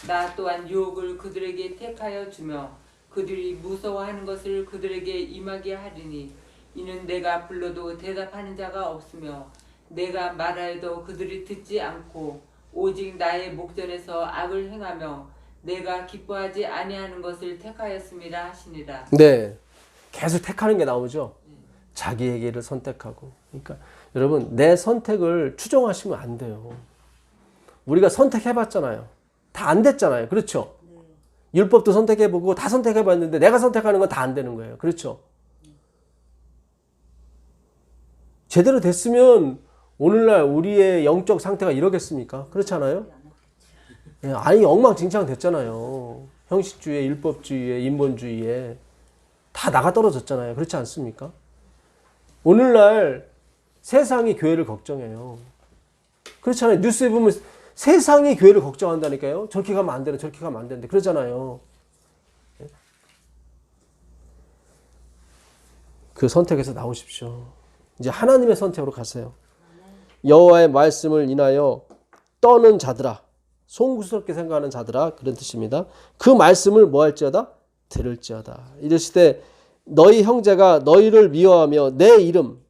나 또한 유혹을 그들에게 택하여 주며 그들이 무서워하는 것을 그들에게 임하게 하리니 이는 내가 불러도 대답하는 자가 없으며 내가 말하여도 그들이 듣지 않고 오직 나의 목전에서 악을 행하며 내가 기뻐하지 아니하는 것을 택하였습니다 하시니라. 네, 계속 택하는 게 나오죠. 자기에게를 선택하고. 그러니까 여러분 내 선택을 추종하시면 안 돼요. 우리가 선택해봤잖아요. 다 안 됐잖아요. 그렇죠? 율법도 선택해보고 다 선택해봤는데 내가 선택하는 건 다 안 되는 거예요. 그렇죠? 제대로 됐으면 오늘날 우리의 영적 상태가 이러겠습니까? 그렇지 않아요? 아니 엉망진창 됐잖아요. 형식주의에 율법주의에 인본주의에 다 나가 떨어졌잖아요. 그렇지 않습니까? 오늘날 세상이 교회를 걱정해요. 그렇잖아요. 뉴스에 보면 세상이 교회를 걱정한다니까요. 저렇게 가면 안 되는, 저렇게 가면 안 되는데 그러잖아요. 그 선택에서 나오십시오. 이제 하나님의 선택으로 가세요. 여호와의 말씀을 인하여 떠는 자들아, 송구스럽게 생각하는 자들아, 그런 뜻입니다. 그 말씀을 뭐 할지어다? 들을지어다. 이르시되 너희 형제가 너희를 미워하며 내 이름,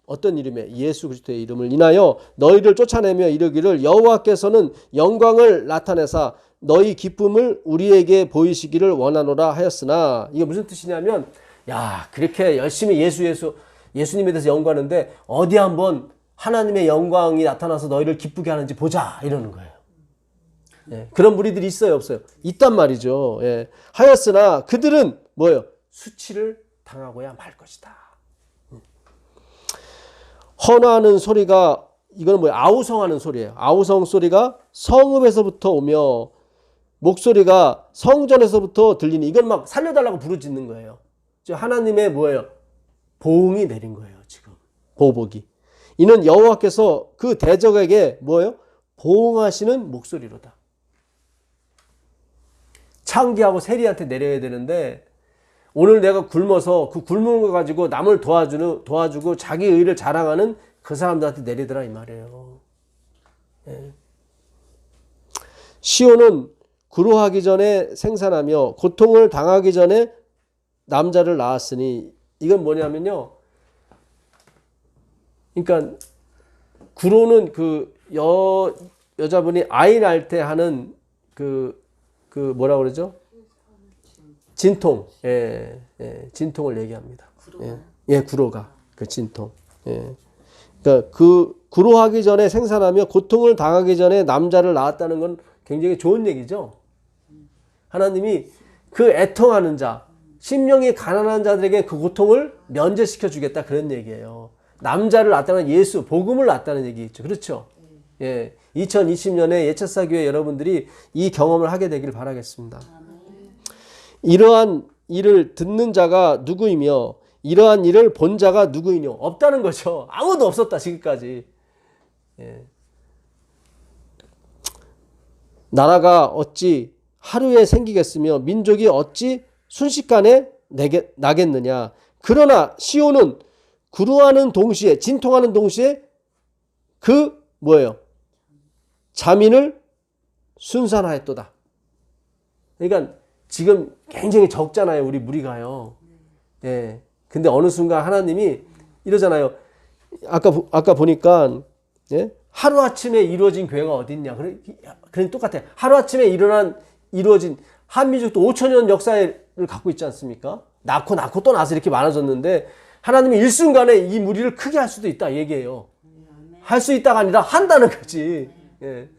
어떤 이름에? 예수 그리스도의 이름을 인하여 너희를 쫓아내며 이르기를 여호와께서는 영광을 나타내사 너희 기쁨을 우리에게 보이시기를 원하노라 하였으나, 이게 무슨 뜻이냐면, 야, 그렇게 열심히 예수님에 대해서 연구하는데 어디 한번 하나님의 영광이 나타나서 너희를 기쁘게 하는지 보자, 이러는 거예요. 예, 그런 무리들이 있어요, 없어요? 있단 말이죠. 예. 하였으나 그들은 뭐예요? 수치를 당하고야 말 것이다. 헌화하는 소리가, 이건 뭐예요? 아우성하는 소리예요. 아우성 소리가 성읍에서부터 오며 목소리가 성전에서부터 들리니, 이건 막 살려달라고 부르짖는 거예요. 즉 하나님의 뭐예요? 보응이 내린 거예요. 지금 보복이. 이는 여호와께서 그 대적에게 뭐예요? 보응하시는 목소리로다. 창기하고 세리한테 내려야 되는데 오늘 내가 굶어서 그 굶은 거 가지고 남을 도와주고 자기 의를 자랑하는 그 사람들한테 내리더라, 이 말이에요. 예. 시온은 구루하기 전에 생산하며 고통을 당하기 전에 남자를 낳았으니, 이건 뭐냐면요. 그러니까 구로는 그 여자분이 아이 낳을 때 하는 그 뭐라 그러죠? 진통. 예, 진통을 얘기합니다. 구로가. 그 진통. 예. 그러니까 그 구로하기 전에 생산하며 고통을 당하기 전에 남자를 낳았다는 건 굉장히 좋은 얘기죠. 하나님이 그 애통하는 자, 심령이 가난한 자들에게 그 고통을 면제시켜 주겠다 그런 얘기예요. 남자를 낳았다는 예수, 복음을 낳았다는 얘기죠. 그렇죠? 예. 2020년에 예차사교회 여러분들이 이 경험을 하게 되기를 바라겠습니다. 이러한 일을 듣는 자가 누구이며 이러한 일을 본 자가 누구이뇨? 없다는 거죠. 아무도 없었다 지금까지. 예. 나라가 어찌 하루에 생기겠으며 민족이 어찌 순식간에 나겠느냐. 그러나 시온은 구루하는 동시에 진통하는 동시에 그 뭐예요? 자민을 순산하였도다. 그러니까 지금 굉장히 적잖아요. 우리 무리가요. 예. 근데 어느 순간 하나님이 이러잖아요. 아까 보니까 예? 하루아침에 이루어진 교회가 어디 있냐. 그래 똑같아요. 하루아침에 이루어진 한민족도 5천년 역사를 갖고 있지 않습니까? 낳고 또 나서 이렇게 많아졌는데 하나님이 일순간에 이 무리를 크게 할 수도 있다 얘기해요. 할 수 있다가 아니라 한다는 거지. 예.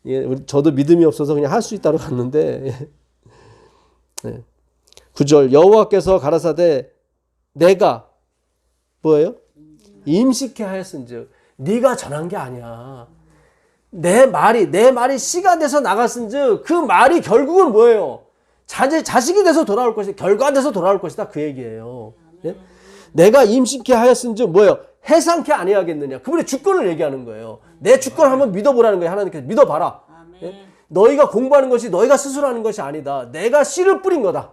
예, 저도 믿음이 없어서 그냥 할 수 있다로 갔는데 예. 9절 여호와께서 가라사대 내가 뭐예요? 임식케 하였은즉 네가 전한 게 아니야. 내 말이 씨가 돼서 나갔은즉 그 말이 결국은 뭐예요? 자식이 돼서 돌아올 것이다. 결과돼서 돌아올 것이다. 그 얘기예요. 예? 내가 임식케 하였은즉 뭐예요? 해상케 아니하겠느냐. 그분의 주권을 얘기하는 거예요. 내 주권을 한번 믿어보라는 거예요. 하나님께서 믿어봐라. 예? 너희가 공부하는 것이 너희가 스스로 하는 것이 아니다. 내가 씨를 뿌린 거다.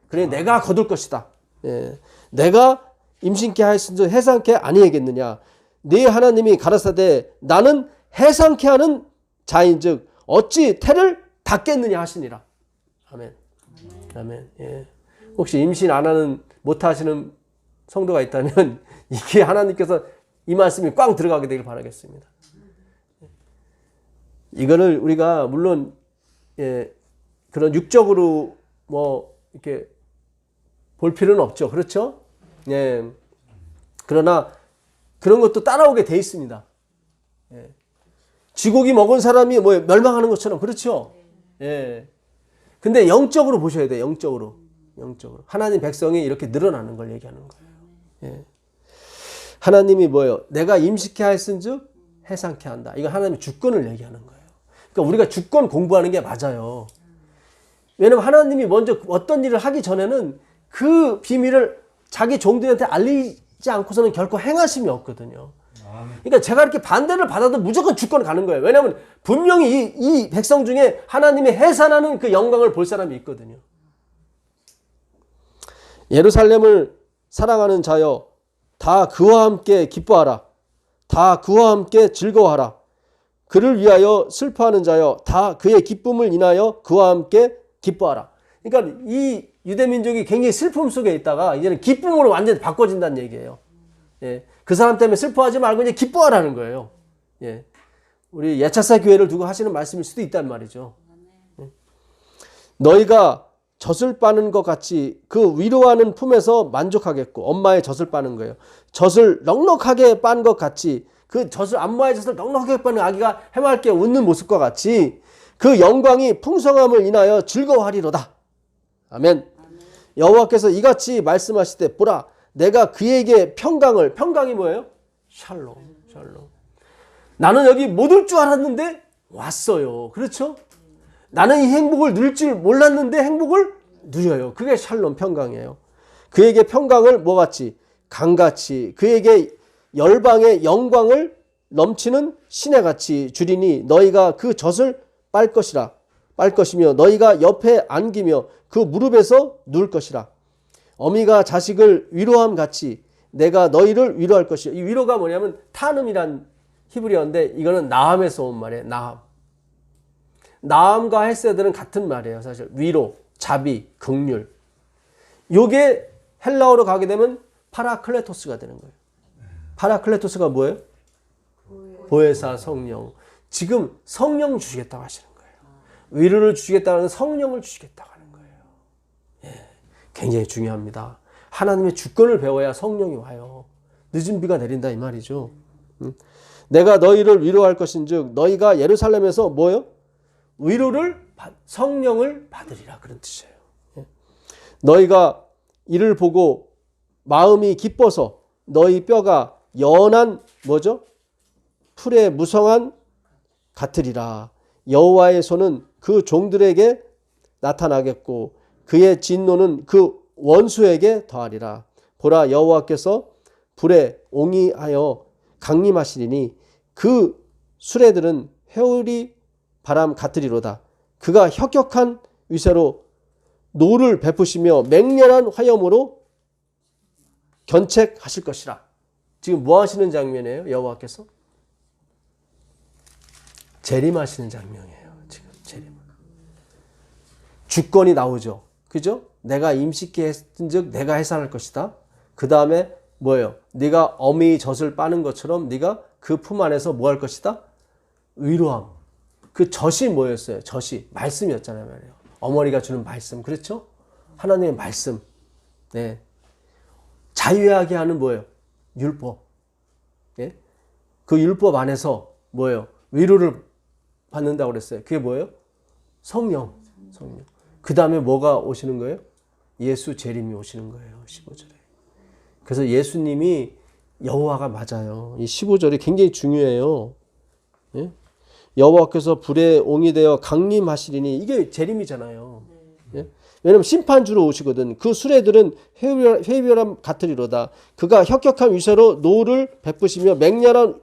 그래 내가 거둘 것이다. 예. 내가 임신케 하였은즉 해상케 아니하겠느냐. 네 하나님이 가라사대 나는 해상케 하는 자인즉 어찌 태를 닫겠느냐 하시니라. 아멘. 아멘. 예. 혹시 임신 안 하는 못 하시는 성도가 있다면 이게 하나님께서 이 말씀이 꽝 들어가게 되길 바라겠습니다. 이거를 우리가 물론 예, 그런 육적으로 뭐 이렇게 볼 필요는 없죠. 그렇죠? 예. 그러나 그런 것도 따라오게 돼 있습니다. 예. 쥐고기 먹은 사람이 뭐 멸망하는 것처럼 그렇죠? 예. 근데 영적으로 보셔야 돼요. 영적으로. 하나님 백성이 이렇게 늘어나는 걸 얘기하는 거예요. 예. 하나님이 뭐예요? 내가 임식케 하였은즉 해상케 한다. 이거 하나님의 주권을 얘기하는 거예요. 그러니까 우리가 주권 공부하는 게 맞아요. 왜냐면 하나님이 먼저 어떤 일을 하기 전에는 그 비밀을 자기 종들한테 알리지 않고서는 결코 행하심이 없거든요. 그러니까 제가 이렇게 반대를 받아도 무조건 주권 가는 거예요. 왜냐하면 분명히 이 백성 중에 하나님이 해산하는 그 영광을 볼 사람이 있거든요. 예루살렘을 사랑하는 자여 다 그와 함께 기뻐하라. 다 그와 함께 즐거워하라. 그를 위하여 슬퍼하는 자여 다 그의 기쁨을 인하여 그와 함께 기뻐하라. 그러니까 이 유대민족이 굉장히 슬픔 속에 있다가 이제는 기쁨으로 완전히 바꿔진다는 얘기예요. 예. 그 사람 때문에 슬퍼하지 말고 이제 기뻐하라는 거예요. 예. 우리 예차사 교회를 두고 하시는 말씀일 수도 있단 말이죠. 예. 너희가 젖을 빠는 것 같이 그 위로하는 품에서 만족하겠고 엄마의 젖을 빠는 거예요. 젖을 넉넉하게 빤 것 같이 그 젖을 안마의 젖을 넉넉하게 빠는 아기가 해맑게 웃는 모습과 같이 그 영광이 풍성함을 인하여 즐거워하리로다. 아멘. 여호와께서 이같이 말씀하시되 보라 내가 그에게 평강이 뭐예요? 샬롬. 나는 여기 못 올 줄 알았는데 왔어요. 그렇죠? 나는 이 행복을 누릴 줄 몰랐는데 행복을 누려요. 그게 샬롬 평강이에요. 그에게 평강을 뭐같이? 강같이 그에게 열방의 영광을 넘치는 시내같이 주리니 너희가 그 젖을 빨 것이며 너희가 옆에 안기며 그 무릎에서 누울 것이라. 어미가 자식을 위로함 같이 내가 너희를 위로할 것이요. 이 위로가 뭐냐면 타눔이란 히브리어인데 이거는 나함에서 온 말이에요. 나함과 헤세드는 같은 말이에요. 사실 위로, 자비, 긍휼. 요게 헬라어로 가게 되면 파라클레토스가 되는 거예요. 파라클레토스가 뭐예요? 보혜사 성령. 지금 성령 주시겠다고 하시는 거예요. 위로를 주시겠다는 성령을 주시겠다고 하는 거예요. 예, 굉장히 중요합니다. 하나님의 주권을 배워야 성령이 와요. 늦은 비가 내린다 이 말이죠. 내가 너희를 위로할 것인즉 너희가 예루살렘에서 뭐요? 성령을 받으리라 그런 뜻이에요. 예. 너희가 이를 보고 마음이 기뻐서 너희 뼈가 연한 뭐죠? 풀의 무성한 같으리라. 여호와의 손은 그 종들에게 나타나겠고 그의 진노는 그 원수에게 더하리라. 보라 여호와께서 불에 옹이하여 강림하시리니 그 수레들은 회오리 바람 같으리로다. 그가 혁혁한 위세로 노를 베푸시며 맹렬한 화염으로 견책하실 것이라. 지금 뭐 하시는 장면이에요? 여호와께서 재림하시는 장면이에요. 지금 재림. 주권이 나오죠. 그죠? 내가 임식기 했은즉 내가 해산할 것이다. 그 다음에 뭐예요? 네가 어미의 젖을 빠는 것처럼 네가 그 품 안에서 뭐 할 것이다? 위로함. 그 젖이 뭐였어요? 젖이 말씀이었잖아요. 말이에요. 어머니가 주는 말씀. 그렇죠? 하나님의 말씀. 네. 자유하게 하는 뭐예요? 율법. 예? 그 율법 안에서 뭐예요? 위로를 받는다고 그랬어요. 그게 뭐예요? 성령. 성령. 그 다음에 뭐가 오시는 거예요? 예수 재림이 오시는 거예요. 15절에. 그래서 예수님이 여호와가 맞아요. 이 15절이 굉장히 중요해요. 예? 여호와께서 불에 옹이 되어 강림하시리니 이게 재림이잖아요. 예? 왜냐하면 심판주로 오시거든. 그 수레들은 회비람 같으리로다. 그가 혁혁한 위세로 노를 베푸시며 맹렬한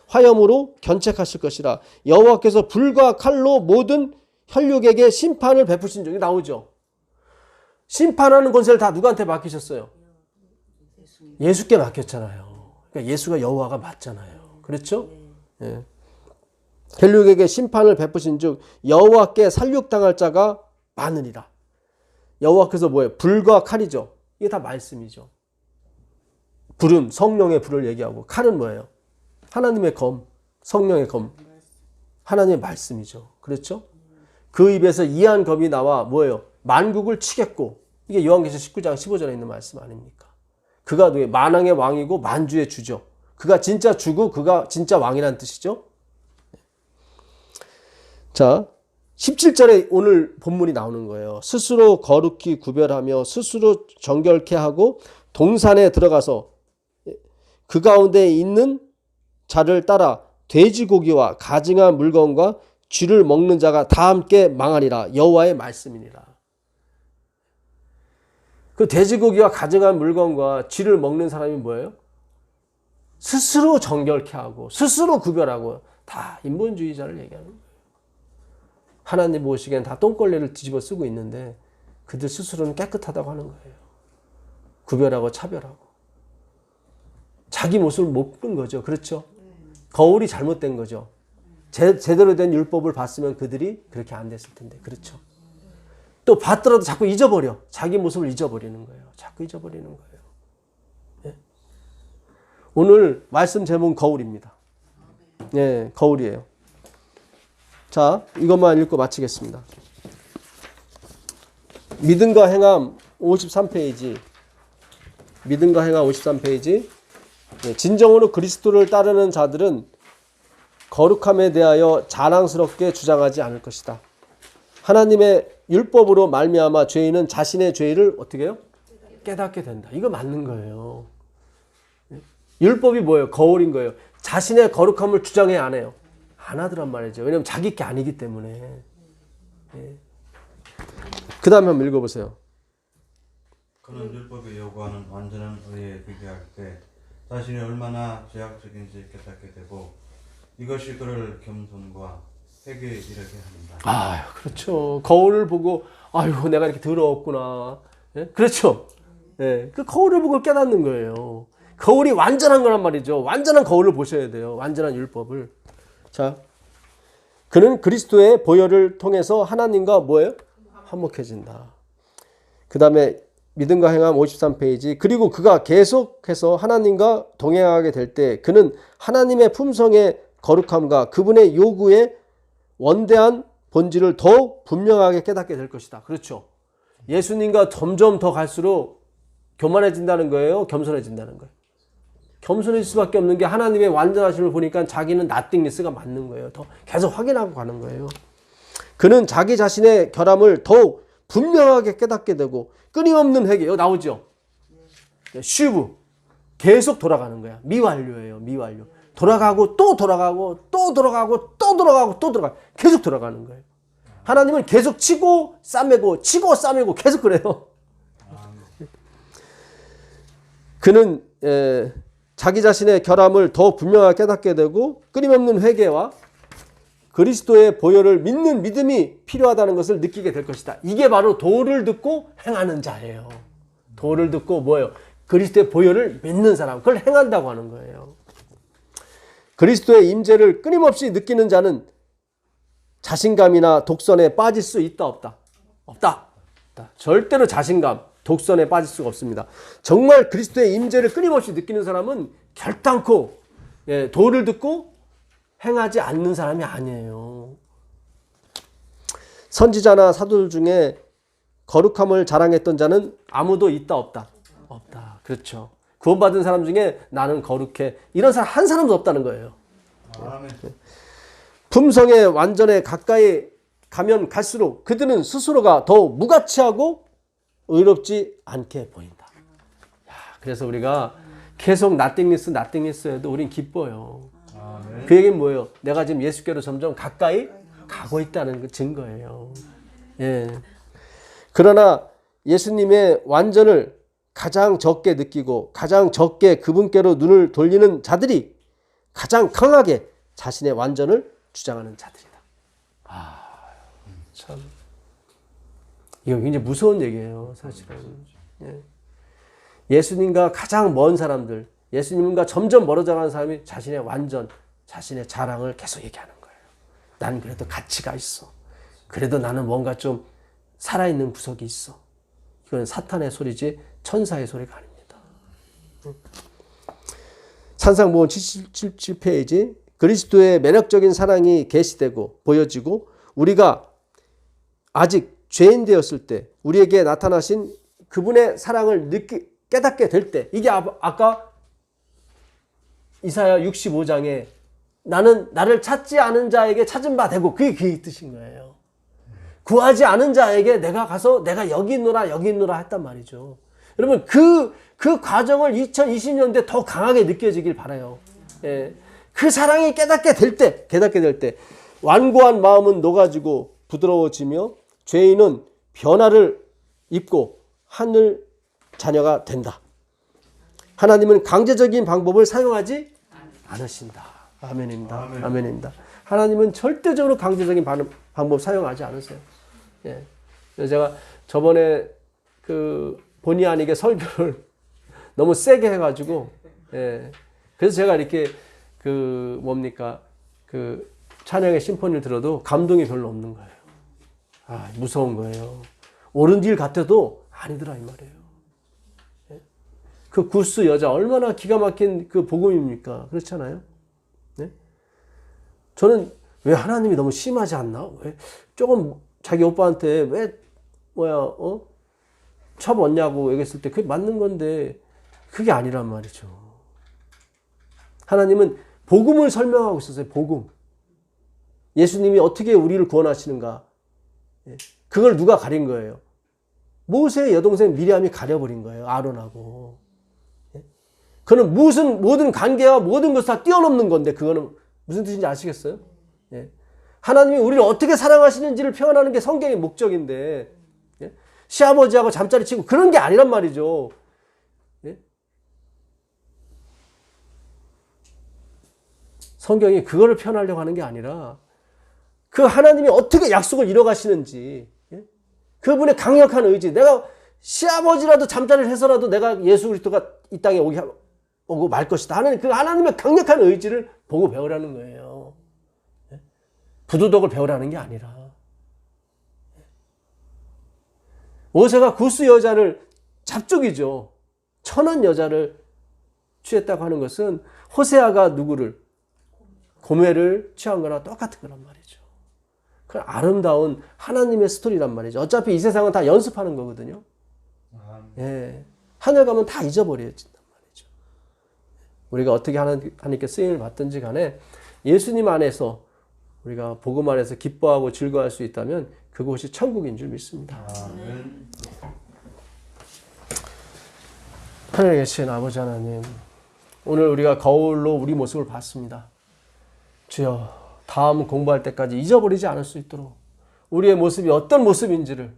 화염으로 견책하실 것이라. 여호와께서 불과 칼로 모든 혈육에게 심판을 베푸신 적이 나오죠. 심판하는 권세를 다 누구한테 맡기셨어요? 예수께 맡겼잖아요. 그러니까 예수가 여호와가 맞잖아요. 그렇죠? 예. 혈육에게 심판을 베푸신 즉 여호와께 살육당할 자가 많으리라. 여호와께서 뭐예요? 불과 칼이죠. 이게 다 말씀이죠. 불은 성령의 불을 얘기하고 칼은 뭐예요? 하나님의 검, 성령의 검, 하나님의 말씀이죠. 그렇죠? 그 입에서 이한 검이 나와 뭐예요? 만국을 치겠고, 이게 요한계시록 19장 15절에 있는 말씀 아닙니까? 그가 누구예요? 만왕의 왕이고 만주의 주죠. 그가 진짜 주고 그가 진짜 왕이라는 뜻이죠. 자, 17절에 오늘 본문이 나오는 거예요. 스스로 거룩히 구별하며 스스로 정결케 하고 동산에 들어가서 그 가운데 있는 자를 따라 돼지고기와 가증한 물건과 쥐를 먹는 자가 다 함께 망하리라. 여호와의 말씀이니라. 그 돼지고기와 가증한 물건과 쥐를 먹는 사람이 뭐예요? 스스로 정결케 하고 스스로 구별하고 다 인본주의자를 얘기하는 거예요. 하나님 보시기엔 다 똥걸레를 뒤집어 쓰고 있는데 그들 스스로는 깨끗하다고 하는 거예요. 구별하고 차별하고. 자기 모습을 못 본 거죠. 그렇죠? 거울이 잘못된 거죠. 제대로 된 율법을 봤으면 그들이 그렇게 안 됐을 텐데. 그렇죠? 또 봤더라도 자꾸 잊어버려. 자기 모습을 잊어버리는 거예요. 자꾸 잊어버리는 거예요. 예? 오늘 말씀 제목은 거울입니다. 예, 거울이에요. 자, 이것만 읽고 마치겠습니다. 믿음과 행함 53페이지. 믿음과 행함 53페이지. 예, 진정으로 그리스도를 따르는 자들은 거룩함에 대하여 자랑스럽게 주장하지 않을 것이다. 하나님의 율법으로 말미암아 죄인은 자신의 죄를 어떻게 해요? 깨닫게 된다. 이거 맞는 거예요. 율법이 뭐예요? 거울인 거예요. 자신의 거룩함을 주장해 안 해요? 안 하더란 말이죠. 왜냐하면 자기 게 아니기 때문에. 예. 그 다음에 한번 읽어보세요. 그는 율법이 요구하는 완전한 의에 비교할 때 자신이 얼마나 죄악적인지 깨닫게 되고 이것이 그를 겸손과 회개에 이르게 합니다. 아, 그렇죠. 거울을 보고 아유 내가 이렇게 더러웠구나. 예? 그렇죠. 예. 그 거울을 보고 깨닫는 거예요. 거울이 완전한 거란 말이죠. 완전한 거울을 보셔야 돼요. 완전한 율법을. 자, 그는 그리스도의 보혈을 통해서 하나님과 뭐예요? 화목해진다. 그 다음에 믿음과 행함 53페이지. 그리고 그가 계속해서 하나님과 동행하게 될 때 그는 하나님의 품성에 거룩함과 그분의 요구의 원대한 본질을 더욱 분명하게 깨닫게 될 것이다. 그렇죠. 예수님과 점점 더 갈수록 교만해진다는 거예요? 겸손해진다는 거예요? 겸손해질 수밖에 없는 게 하나님의 완전하심을 보니까 자기는 nothingness가 맞는 거예요. 더 계속 확인하고 가는 거예요. 그는 자기 자신의 결함을 더욱 분명하게 깨닫게 되고 끊임없는 회개. 여기 나오죠? 슈브. 계속 돌아가는 거야. 미완료예요. 미완료. 돌아가고 또 돌아가고 또 돌아가고 또 돌아가고 또 돌아가고 계속 돌아가는 거예요. 하나님은 계속 치고 싸매고 치고 싸매고 계속 그래요. 그는 자기 자신의 결함을 더 분명하게 깨닫게 되고 끊임없는 회개와 그리스도의 보혈을 믿는 믿음이 필요하다는 것을 느끼게 될 것이다. 이게 바로 도를 듣고 행하는 자예요. 도를 듣고 뭐예요? 그리스도의 보혈을 믿는 사람, 그걸 행한다고 하는 거예요. 그리스도의 임재를 끊임없이 느끼는 자는 자신감이나 독선에 빠질 수 있다 없다? 없다. 절대로 자신감, 독선에 빠질 수가 없습니다. 정말 그리스도의 임재를 끊임없이 느끼는 사람은 결단코 도를 듣고 행하지 않는 사람이 아니에요. 선지자나 사도들 중에 거룩함을 자랑했던 자는 아무도 있다 없다? 없다. 그렇죠. 구원받은 사람 중에 나는 거룩해. 이런 사람 한 사람도 없다는 거예요. 아멘. 품성의 완전에 가까이 가면 갈수록 그들은 스스로가 더욱 무가치하고 의롭지 않게 보인다. 야, 그래서 우리가 계속 nothingness 해도 우린 기뻐요. 아멘. 그 얘기는 뭐예요? 내가 지금 예수께로 점점 가까이 가고 있다는 그 증거예요. 예. 그러나 예수님의 완전을 가장 적게 느끼고 가장 적게 그분께로 눈을 돌리는 자들이 가장 강하게 자신의 완전을 주장하는 자들이다. 참. 이거 굉장히 무서운 얘기예요, 사실은. 예. 예수님과 가장 먼 사람들, 예수님과 점점 멀어져가는 사람이 자신의 완전, 자신의 자랑을 계속 얘기하는 거예요. 난 그래도 가치가 있어. 그래도 나는 뭔가 좀 살아있는 구석이 있어. 이건 사탄의 소리지 천사의 소리가 아닙니다. 산상보험 77페이지. 그리스도의 매력적인 사랑이 계시되고 보여지고 우리가 아직 죄인 되었을 때 우리에게 나타나신 그분의 사랑을 깨닫게 될 때, 이게 아까 이사야 65장에 나는 나를 찾지 않은 자에게 찾은 바 되고, 그게 그 뜻인 거예요. 구하지 않은 자에게 내가 가서 내가 여기 있노라 했단 말이죠. 여러분 그 과정을 2020년대 더 강하게 느껴지길 바라요. 예. 그 사랑이 깨닫게 될 때 완고한 마음은 녹아지고 부드러워지며 죄인은 변화를 입고 하늘 자녀가 된다. 하나님은 강제적인 방법을 사용하지 않으신다. 아멘입니다. 아멘. 아멘입니다. 하나님은 절대적으로 강제적인 방법 사용하지 않으세요. 예. 그래서 제가 저번에 본의 아니게 설교를 너무 세게 해가지고, 예. 그래서 제가 이렇게 찬양의 심포니를 들어도 감동이 별로 없는 거예요. 무서운 거예요. 옳은 길 같아도 아니더라, 이 말이에요. 예? 그 구스 여자, 얼마나 기가 막힌 그 복음입니까? 그렇잖아요? 네? 저는 왜 하나님이 너무 심하지 않나? 왜 조금 자기 오빠한테 쳐봤냐고 얘기했을 때 그게 맞는 건데, 그게 아니란 말이죠. 하나님은 복음을 설명하고 있었어요. 복음. 예수님이 어떻게 우리를 구원하시는가. 그걸 누가 가린 거예요? 모세의 여동생 미리암이 가려버린 거예요. 아론하고. 그는 모든 관계와 모든 것을 다 뛰어넘는 건데, 그거는 무슨 뜻인지 아시겠어요? 하나님이 우리를 어떻게 사랑하시는지를 표현하는 게 성경의 목적인데, 시아버지하고 잠자리 치고 그런 게 아니란 말이죠. 성경이 그거를 표현하려고 하는 게 아니라 그 하나님이 어떻게 약속을 이뤄가시는지, 그분의 강력한 의지, 내가 시아버지라도 잠자리를 해서라도 내가 예수 그리스도가 이 땅에 오고 말 것이다 하는 그 하나님의 강력한 의지를 보고 배우라는 거예요. 부도덕을 배우라는 게 아니라. 모세가 구스 여자를 잡족이죠. 천한 여자를 취했다고 하는 것은 호세아가 누구를? 고뇌를 취한 거나 똑같은 거란 말이죠. 그 아름다운 하나님의 스토리란 말이죠. 어차피 이 세상은 다 연습하는 거거든요. 예. 하늘 가면 다 잊어버려진단 말이죠. 우리가 어떻게 하나님께 쓰임을 받든지 간에 예수님 안에서 우리가 복음 안에서 기뻐하고 즐거워할 수 있다면 그곳이 천국인 줄 믿습니다. 하늘에 계신 아버지 하나님, 오늘 우리가 거울로 우리 모습을 봤습니다. 주여, 다음 공부할 때까지 잊어버리지 않을 수 있도록 우리의 모습이 어떤 모습인지를,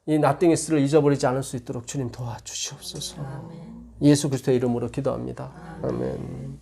이 나띵이스를 잊어버리지 않을 수 있도록 주님 도와주시옵소서. 예수 그리스도의 이름으로 기도합니다. 아멘.